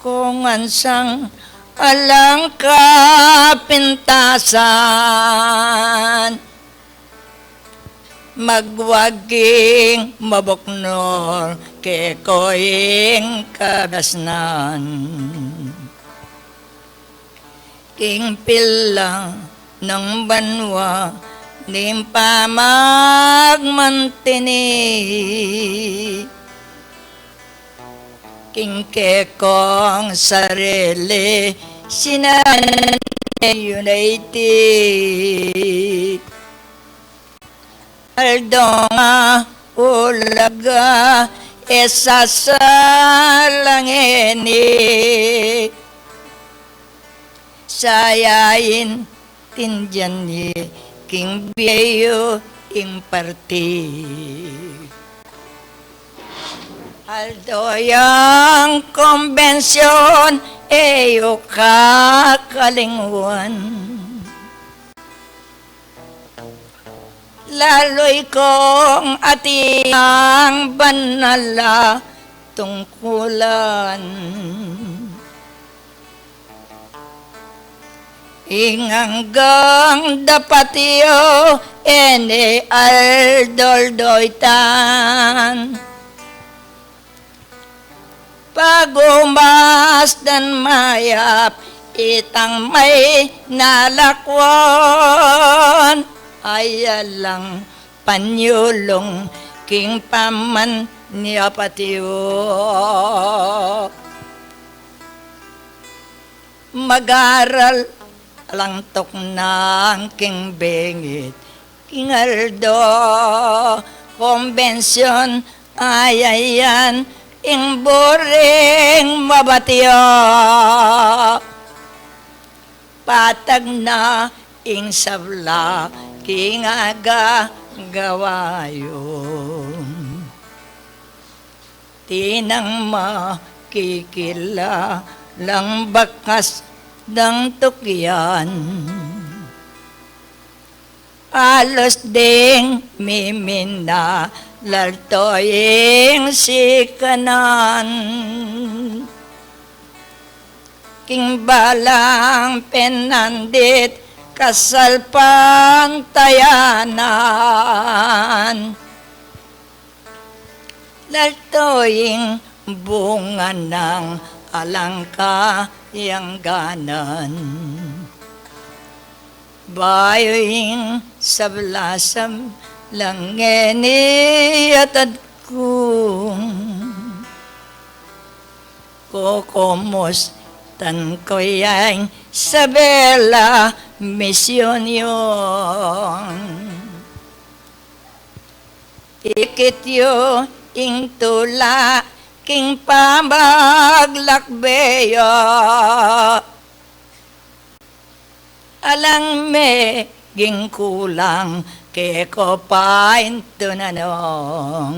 kung ansang alang kapintasan, magwaging mabuknor ke koing kabasnan. King pilang ng banwa ning pamagmantini, king kekong sarili sinan united, aldonga ulaga esasalangeni, sayain tinjan ni king biyo ing parti. Aldoyang konbensyon eyo kakalingwan, laloy kong atiang banala tungkulan, inganggang dapat iyo ene aldoldoitan, pagumas dan mayap itang may nalakwon, ayalang panyulong king paman niya patiyo, mag-aral lang tok ng king bengit, king aldo konbensyon ayayan ing boring mabatiyo, patag na ing sabla king aga gawayon, tinang makikila lang bakas ng tukyan, alos ding mimina laltoying sikanan, king balang penandit kasal pantayanan, laltoying bunga ng alangka yang ganan, bayoing sablasam langeni at kung kukumustan ko yang Isabela misyon yun. Ikit yo ing tula king pamaglakbeyo alang me ging kulang ke ko pain tunanong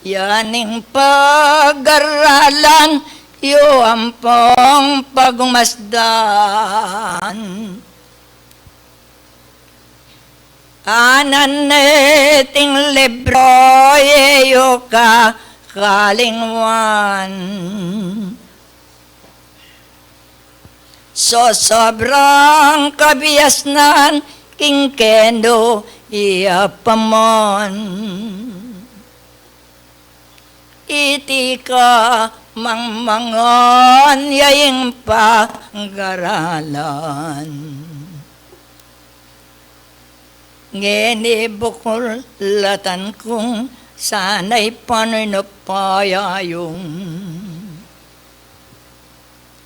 yaning pag-aralan yo ampong pagmasdan ananeting libro yo ka kalingwan so sobrang kabiasnan king kendo iapamon iti ka mangmangon yaing pag-aralan ngeni bukulatan kong sana'y paninapayayong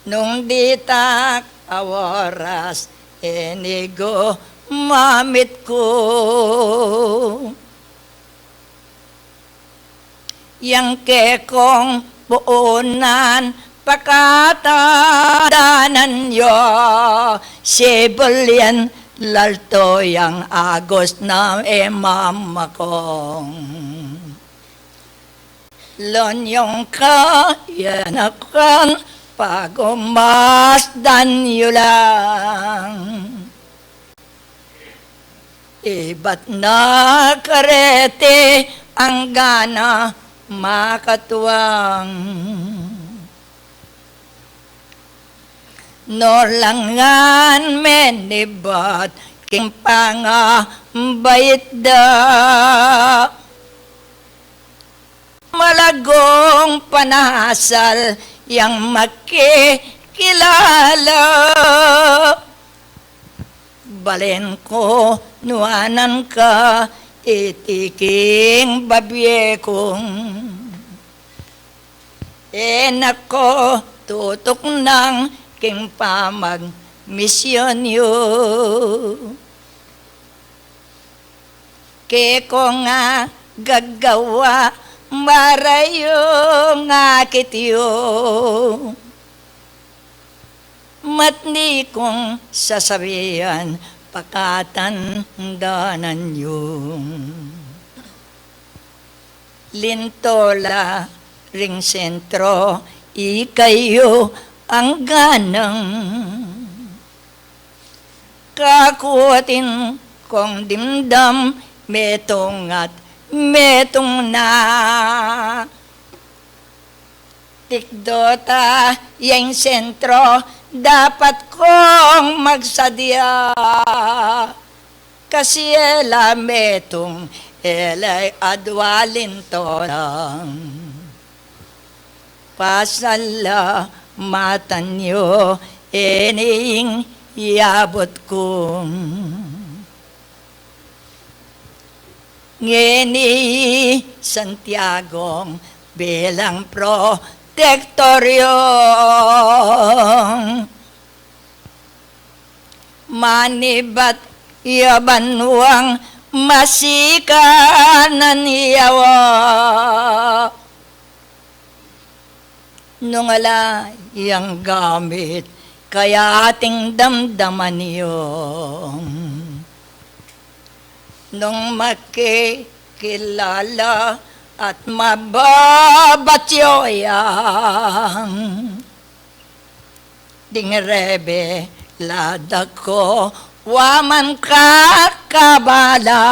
nung ditak awaras enigo mamit ko yang kekong buonan pakatadanan yo sibulyan lalto yang agos na emam lonyong ka yanakan pagumasdan yo lang iba't na karete ang gana makatuwang nolangan menibat king pangabait da malagong panasal yang makikilala balen ko nuanan ka itiking babye kong enako tutok ng king pamag misyon yo ke ko nga gagawa marayo nga kityo matni kong sasabihan pakatandaanan yung lintola ring sentro ikayo ang ganang kakuatin kong dimdam metong at metong na tikdota yang sentro dapat kong magsadya kasi ela metong ela'y adwalin to lang pasala matan nyo ening iabot kong ngeni Santiago bilang protektoryo manibat yabanwang masikanan yawa nung ala yang gamit kaya ating damdaman yung nung makikilala at mababatyo yang dingrebe lada ko waman kakabala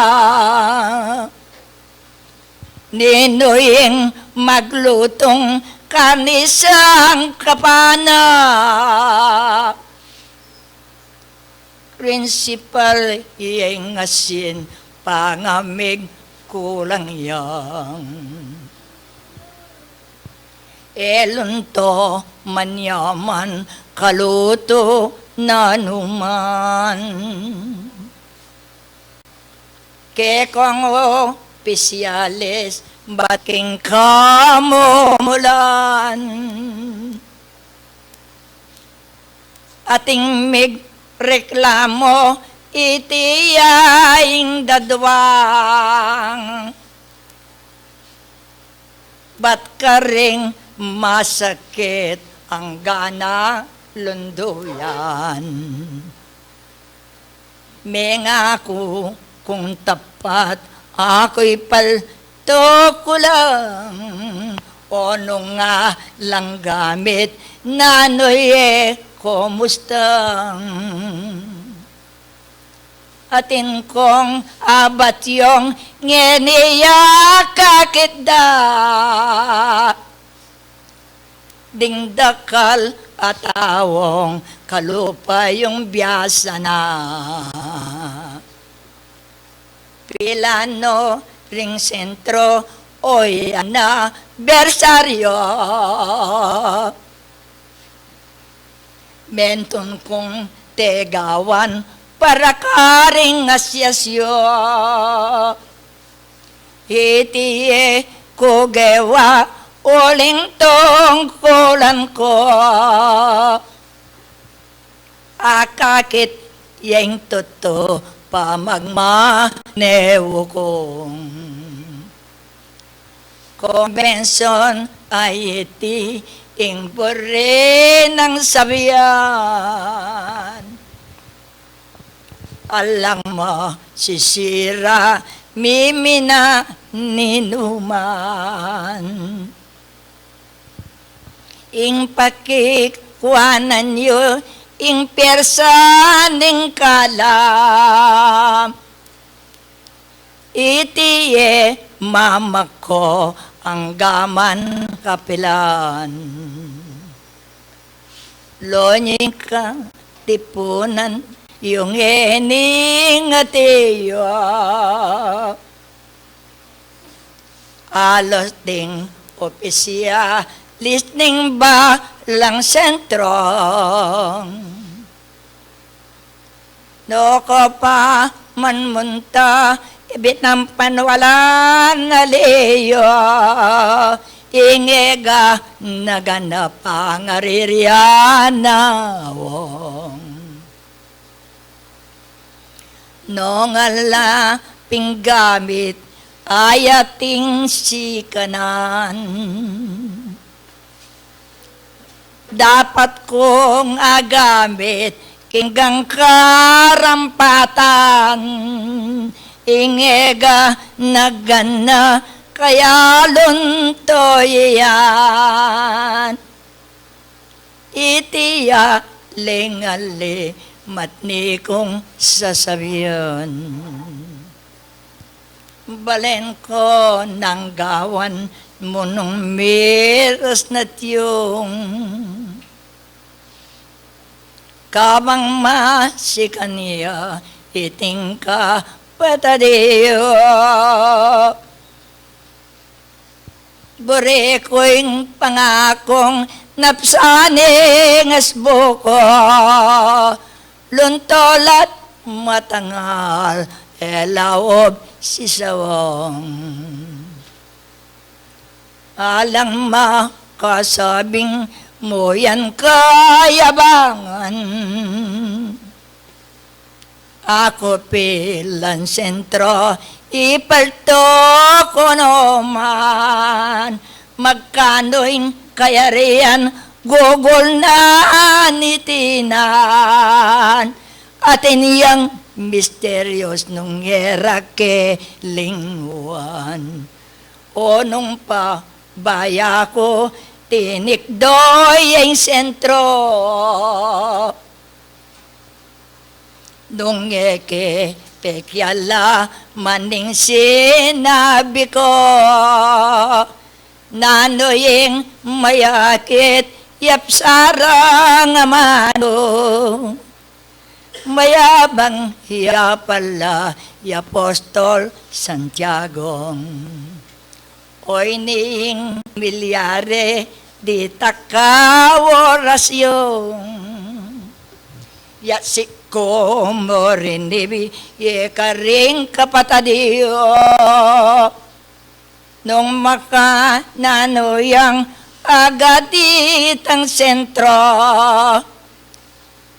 ninuing maglutong kanisang kapana principal iyeng asin pangamig kulang yang elunto manyaman kaluto nanuman kekong opisyales, baking kamumulan. Ating mig reklamo, itiyaing dadwang. Ba't ka ring masakit ang gana lunduyan? Mengako kung tapat, ako'y palto ko lang. Ono nga lang gamit, nanoy kumustang. Atin kong abat yung ngeniya kakitda. Dingdakal at awong kalupa yung biyasa na. Pilano, ring sentro, oy ana, bersaryo. Menton kong tegawan, para karing asyasyo. Itiye kugewa, uling tungkulan ko. Akakit yang toto pamagmanewo kong. Konbensyon ay iti ingbore ng sabiyan. Alang mo sisira, mimina ninuman. Ing pakikwanan nyo, ing persaning kalam. Itiye mama ko ang gaman kapilan. Lonying ka tipunan, yung ening atiyo. Alos ding opisya, listening ba lang sentro. No ko pa man munta, ibit ng panwalan na leyo. Ingega naganap ang ariryanawong. Nong ala pinggamit ayating sikanan. Dapat kong agamit kinggang karampatan. Ingega nagana kaya luntoy yan. Itiya lengali matni kong sasabihan. Balen ko ng gawan mo nung miras na tiyong. Kabang masikan niya, iting ka patadiyo. Bure ko'y pangakong napsaning asbuko. Luntolat matangal, elaob si sawang. Alang makasabing mo yan kayabangan. Ako pilan sentro, ipalto ko naman. Magkano'y kayarian, gugol na nitinan. At iniyang misterios nung erake lingwan. O nung pa baya ko, tinikdoy ang sentro. Nung eke pekyala maning sinabi ko. Nanoyeng mayakit yapsarang amano. Mayabang hiya pala y Apostol Santiago. Oy ning milyare di takaworasyon. Ya si kumorinibi ka rin kapatadiyo nung makananoyang agaditang sentro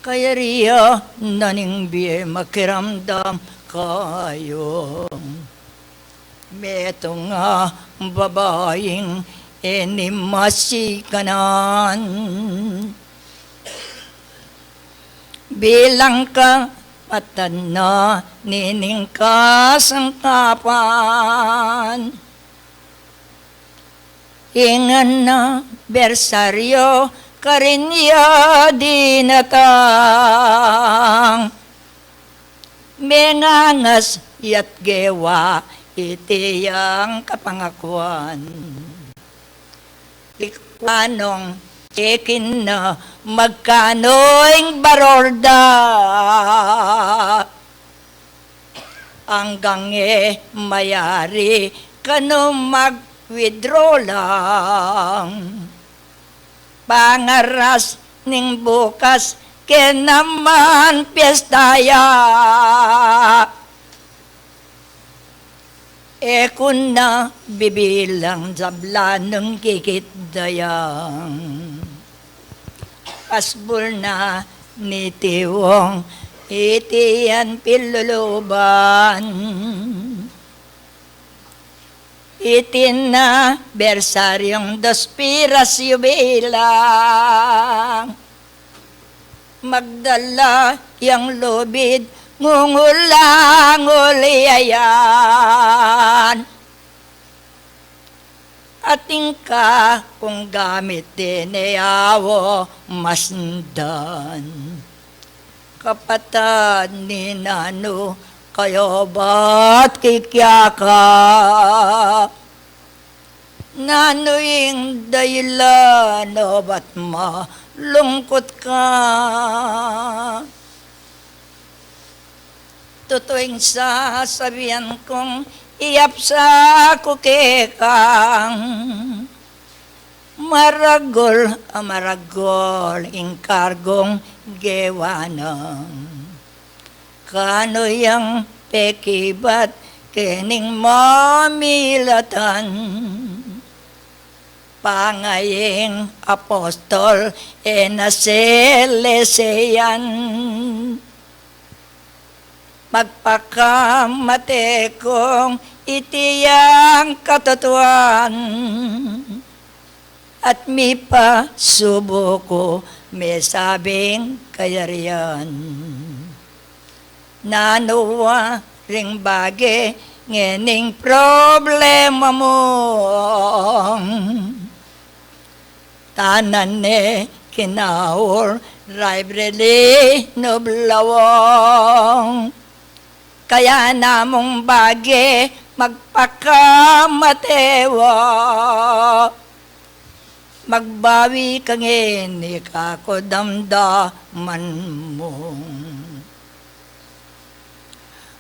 kaya riyo naning biye makiramdam kayo meto nga babaeng inimasikanan bilang ka patana nining kasangkapan ingan na bersaryo karinya dinatang mengangas yat gewa itiyang kapangakuan ikwanong ikin na magkanoing barorda hanggang mayari kano mag-withdraw lang pangaras ning bukas ken naman piyestaya kun na bibilang zabla ng kikit dayang pasbul na ni tiwong itiyan piluluban itin na bersaryong dos piras yubilang magdala yang lubid ngungulang uliayan ating ka kung gamit tinayawo masdan kapatad ni nano kayo ba't kikyaka nanoing dahilan o ba't malungkot ka tutuing sasabihan kong iyap sa kukekang maragol ingkargong gewanang kano yang pekibat kening mamilatan pangayeng apostol enaseleseyan magpakamate kong itiyang katotohan at mi pa subo ko may sabing kayarian nanuwa ring bage ngening problema mo tanan ne kinaor library no blawong kaya namong bage magpakamatewa magbawi kangin ikako damdaman mo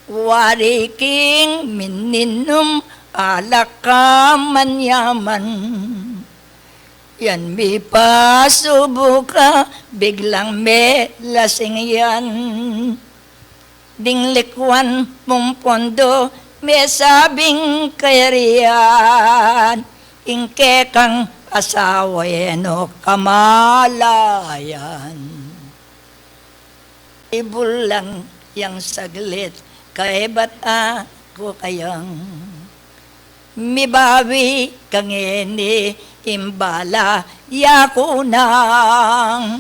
wariking mininum alakaman yaman yan mi pasubuka biglang may lasing yan dinglikwan mong pondo may sabing kayarian ingke kang asawa yeno kamalayan ibulang yang saglit kay ba't ako kayang mibawi kang ini imbala yako nang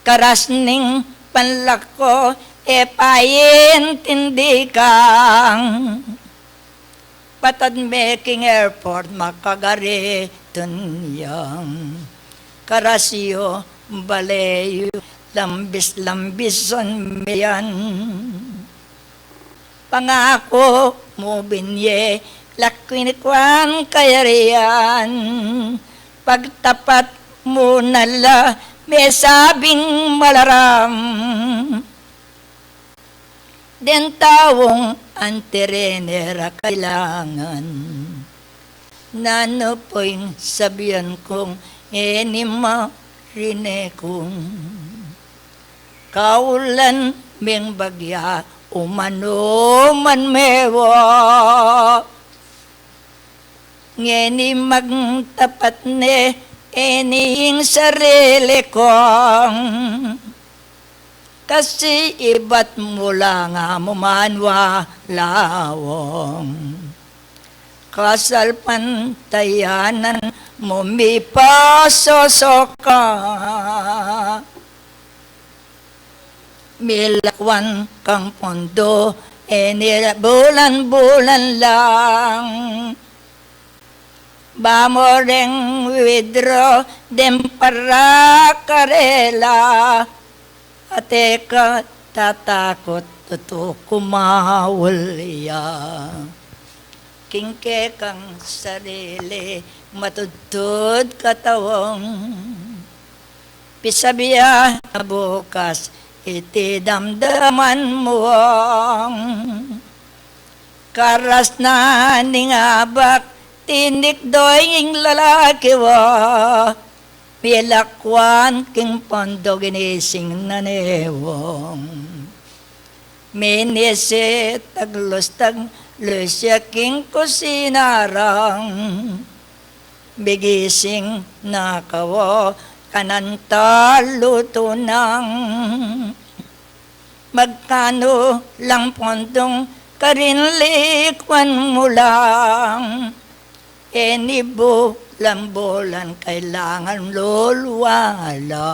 karasning panlako paintindi kang patad making airport makagari tunyang karasyo baleyo lambis-lambison miyan pangako mo binye lakwinikwan kayarian pagtapat mo nala may sabing malaram den tawong anterenera kailangan nano po'y sabihan kong enima rine kong kaulan ming bagya umano man mewa. Ngeni magtapat ne ening sarili kong, kasi iba't mula nga mumanwa lawong. Kasal pantayanan mo mi pasosoka, milakwan kang pondo, bulan-bulan lang. Vamos ring withdraw dem para karela, ate ka tatakot to kumawalya. Kingke kang sarili matudtod katawang, pisabiya na bukas iti damdaman mo. Karas na ningabak tinik doing lalaki wa, pilakwan king pondo ginising na newong. Minisi taglos lusya king kusinarang, bigising na kawo kananta luto ng, magkano lang pondong karinlikwan mo lang, enibo lambolan kailangan lulwala.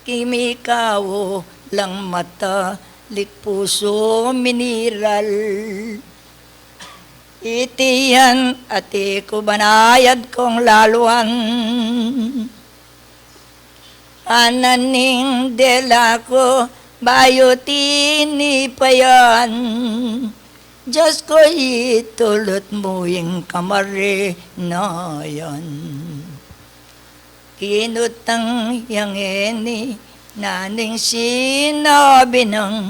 Kimikaw lang mata, likpuso miniral, itiyan ati ko banayad kong laluan. Ananing dela ko bayo tinipayan, Diyos ko itulot mo yung kamari na yan. Kinutang yang eni naning sinabi ng,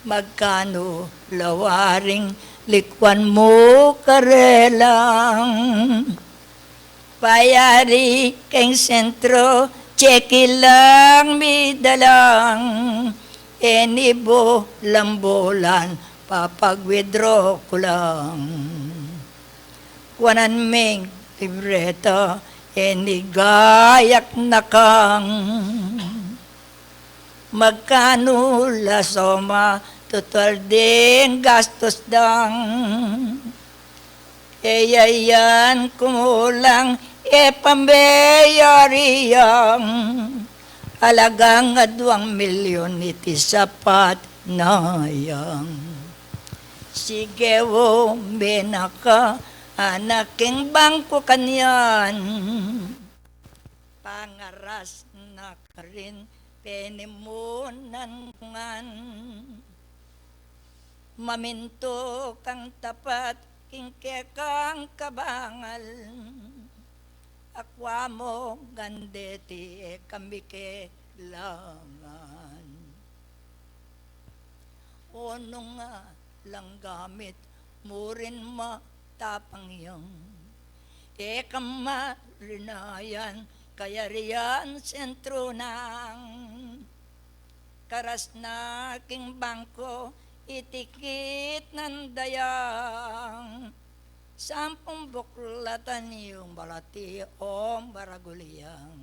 magkano lawaring likwan mo karelang. Payari keng sentro, tseki lang midalang, enibo lambolan, papag-withdraw ko lang. Kuanan ming libreta, enigayak na kang, magkano la soma, total din gastos dang. Eyayan kumulang, pambayariyang, alagang 2 milyon iti sapat na yang. Sige wo benaka, anaking bangko kanyan, pangaras na ka rin penimunan ngan. Maminto kang tapat, kingke kang kabangal, akwa mo gandeti kambike langan. Ono nga lang gamit mo rin matapang yung, kamarinayan kaya riyan sentro ng, karas na king bangko itikit ng dayang, 10 buklatan yung balati o baraguliyang.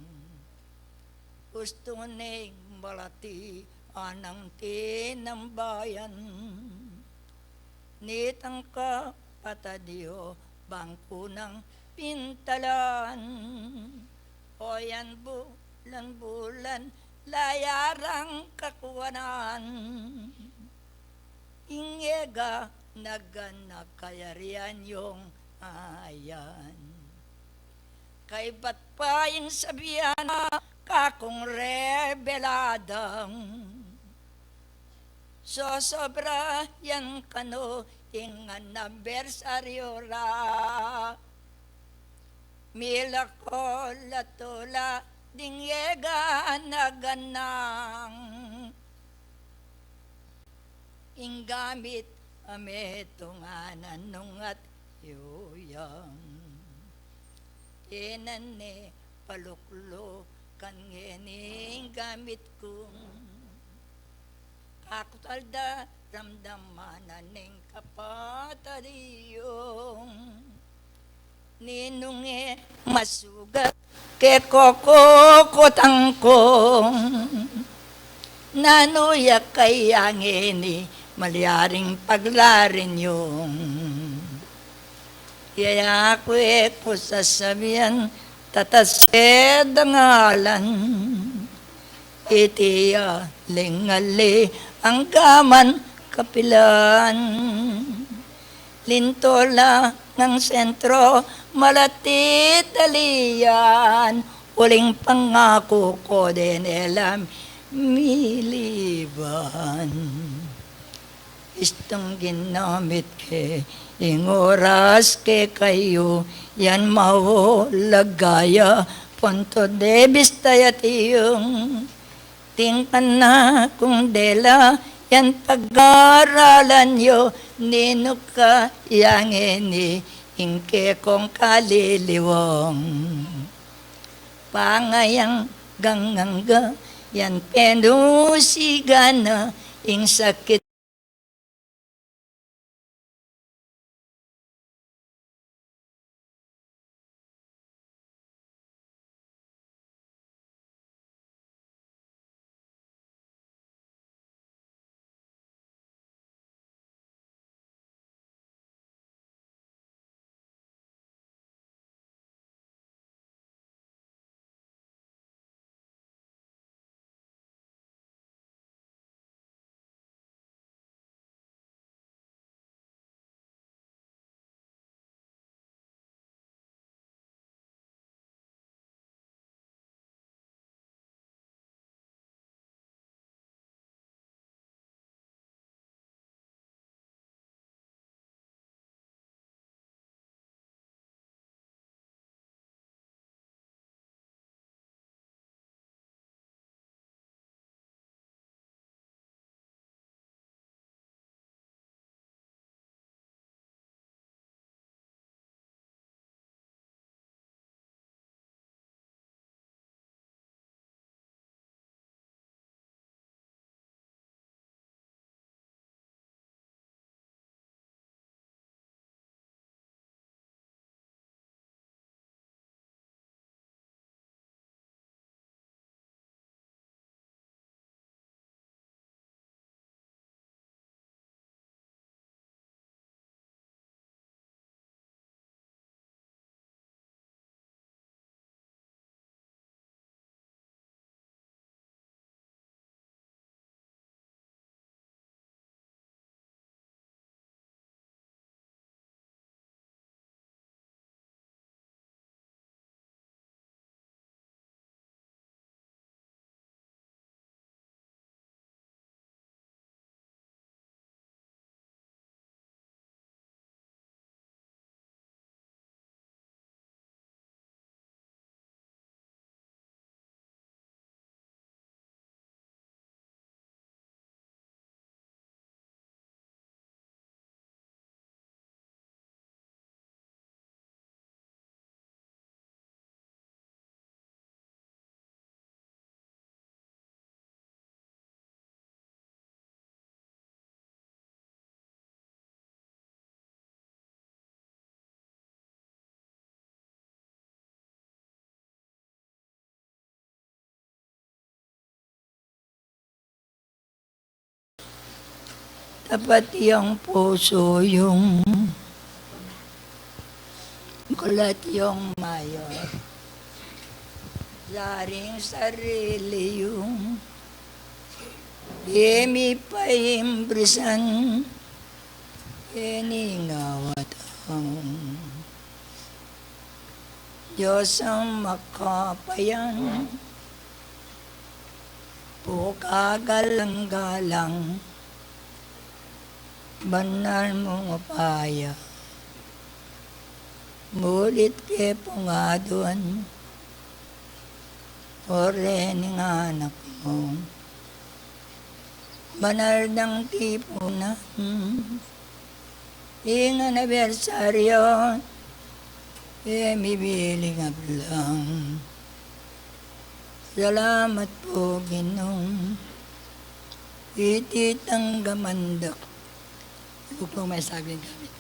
Gusto ning balati anang tinambayan, nitang ka patadyo bangko ng pintalan. O yan bulan-bulan layarang kakuwanan, ingega naganak kayarian yung ayan. Kay ba't pa yung sabihan kakong rebeladang, so sobra yan kano ingan na bersaryo ra. Mila ko latula dingyega naganang, inggamit ametunganan nung at yuyang. Inane paluklo kan ngening gamit ko. Ako talda ramdamanan ng kapatadiyong ninunge masugat ke kokokotang kong nanuyak kay angeni maliaring paglarin yung yaya ko sasabihan tatased ang ngalan itiya lingali ang gaman kapilan lintola ng sentro malatit aliyan uling pangako ko din elam miliban istong ginamit ke ing oras ke kayo yan mawalagaya punto de bistayatiyong tingkan na kung dela yan pag-aralan yo nino ka yang ini ingke kong kaliliwang pangayang gangangga yan penusigana ing sakit tapat yung puso yung kulat yung mayor laring sarili yung demi pa imbrisan iningawatang Diyos ang makapayan pukagalang-galang banal mong upaya mulit ke pungadon ore ning anak mo banal ng tipunan ing anibersaryo mibili nga lang Salamat po, Ginong. Ititang gamandak. Ito po may saging gamit.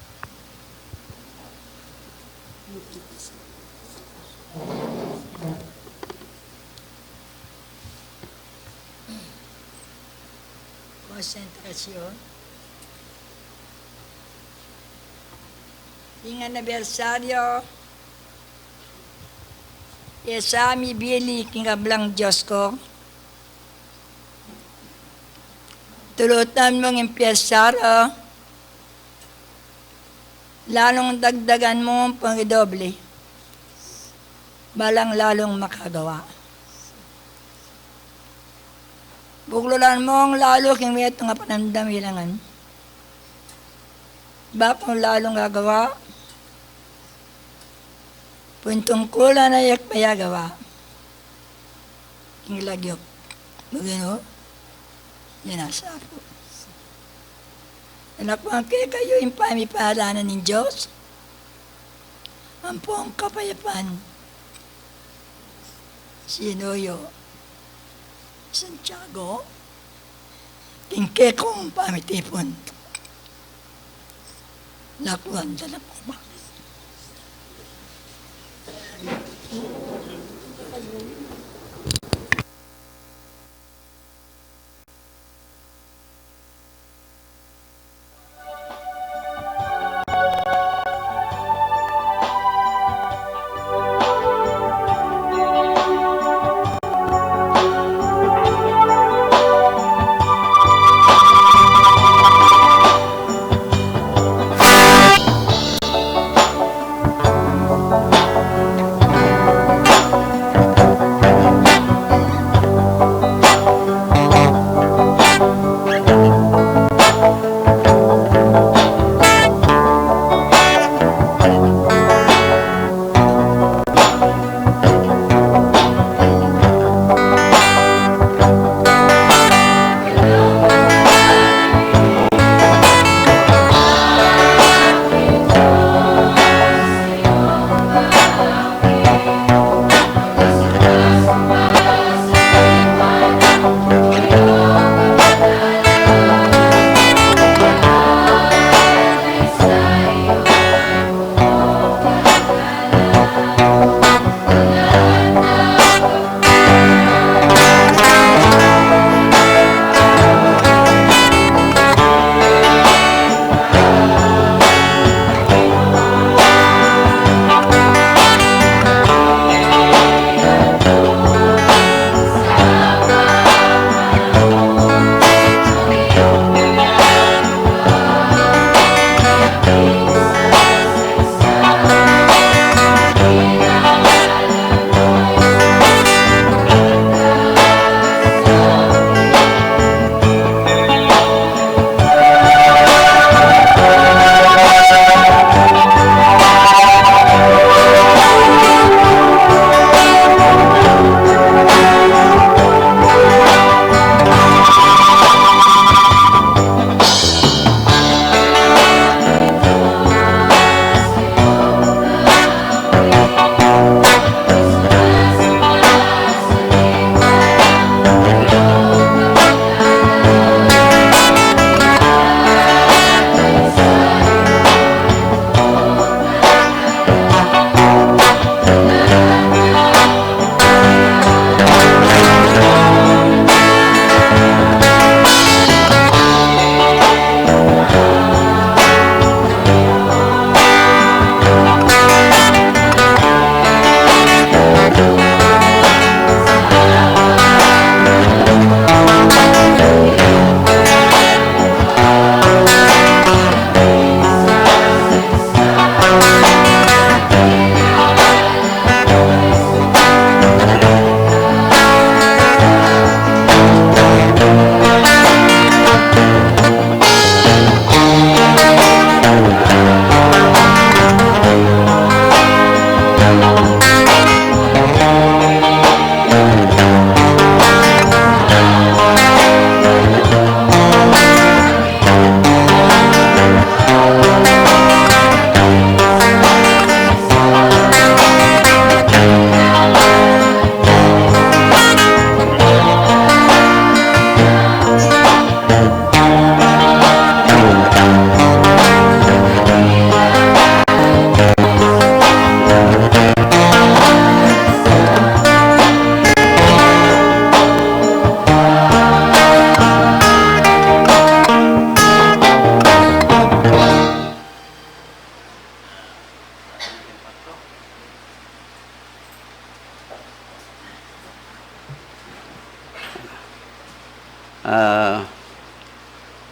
Konsentrasyon. Yung anibersaryo, Esami bili kingablang Diyos ko. Tulutan mong impiyasara, lalong dagdagan mo ang pangidoble, balang lalong makagawa. Buklulan mo ang lalo king meto nga panandamilangan. Bapong lalong gagawa, puntong kula na yak payagawa. King lagyok. Magano? Yan ang sapo. Anak mo kayo yung pamipahalanan ng Diyos. Ang pong kapayapan. Sinoyo. Santiago. Tingke kong pamitipon. Lakuan sa lapoma.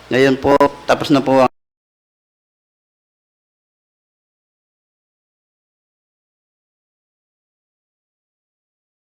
Ngayon po, tapos na po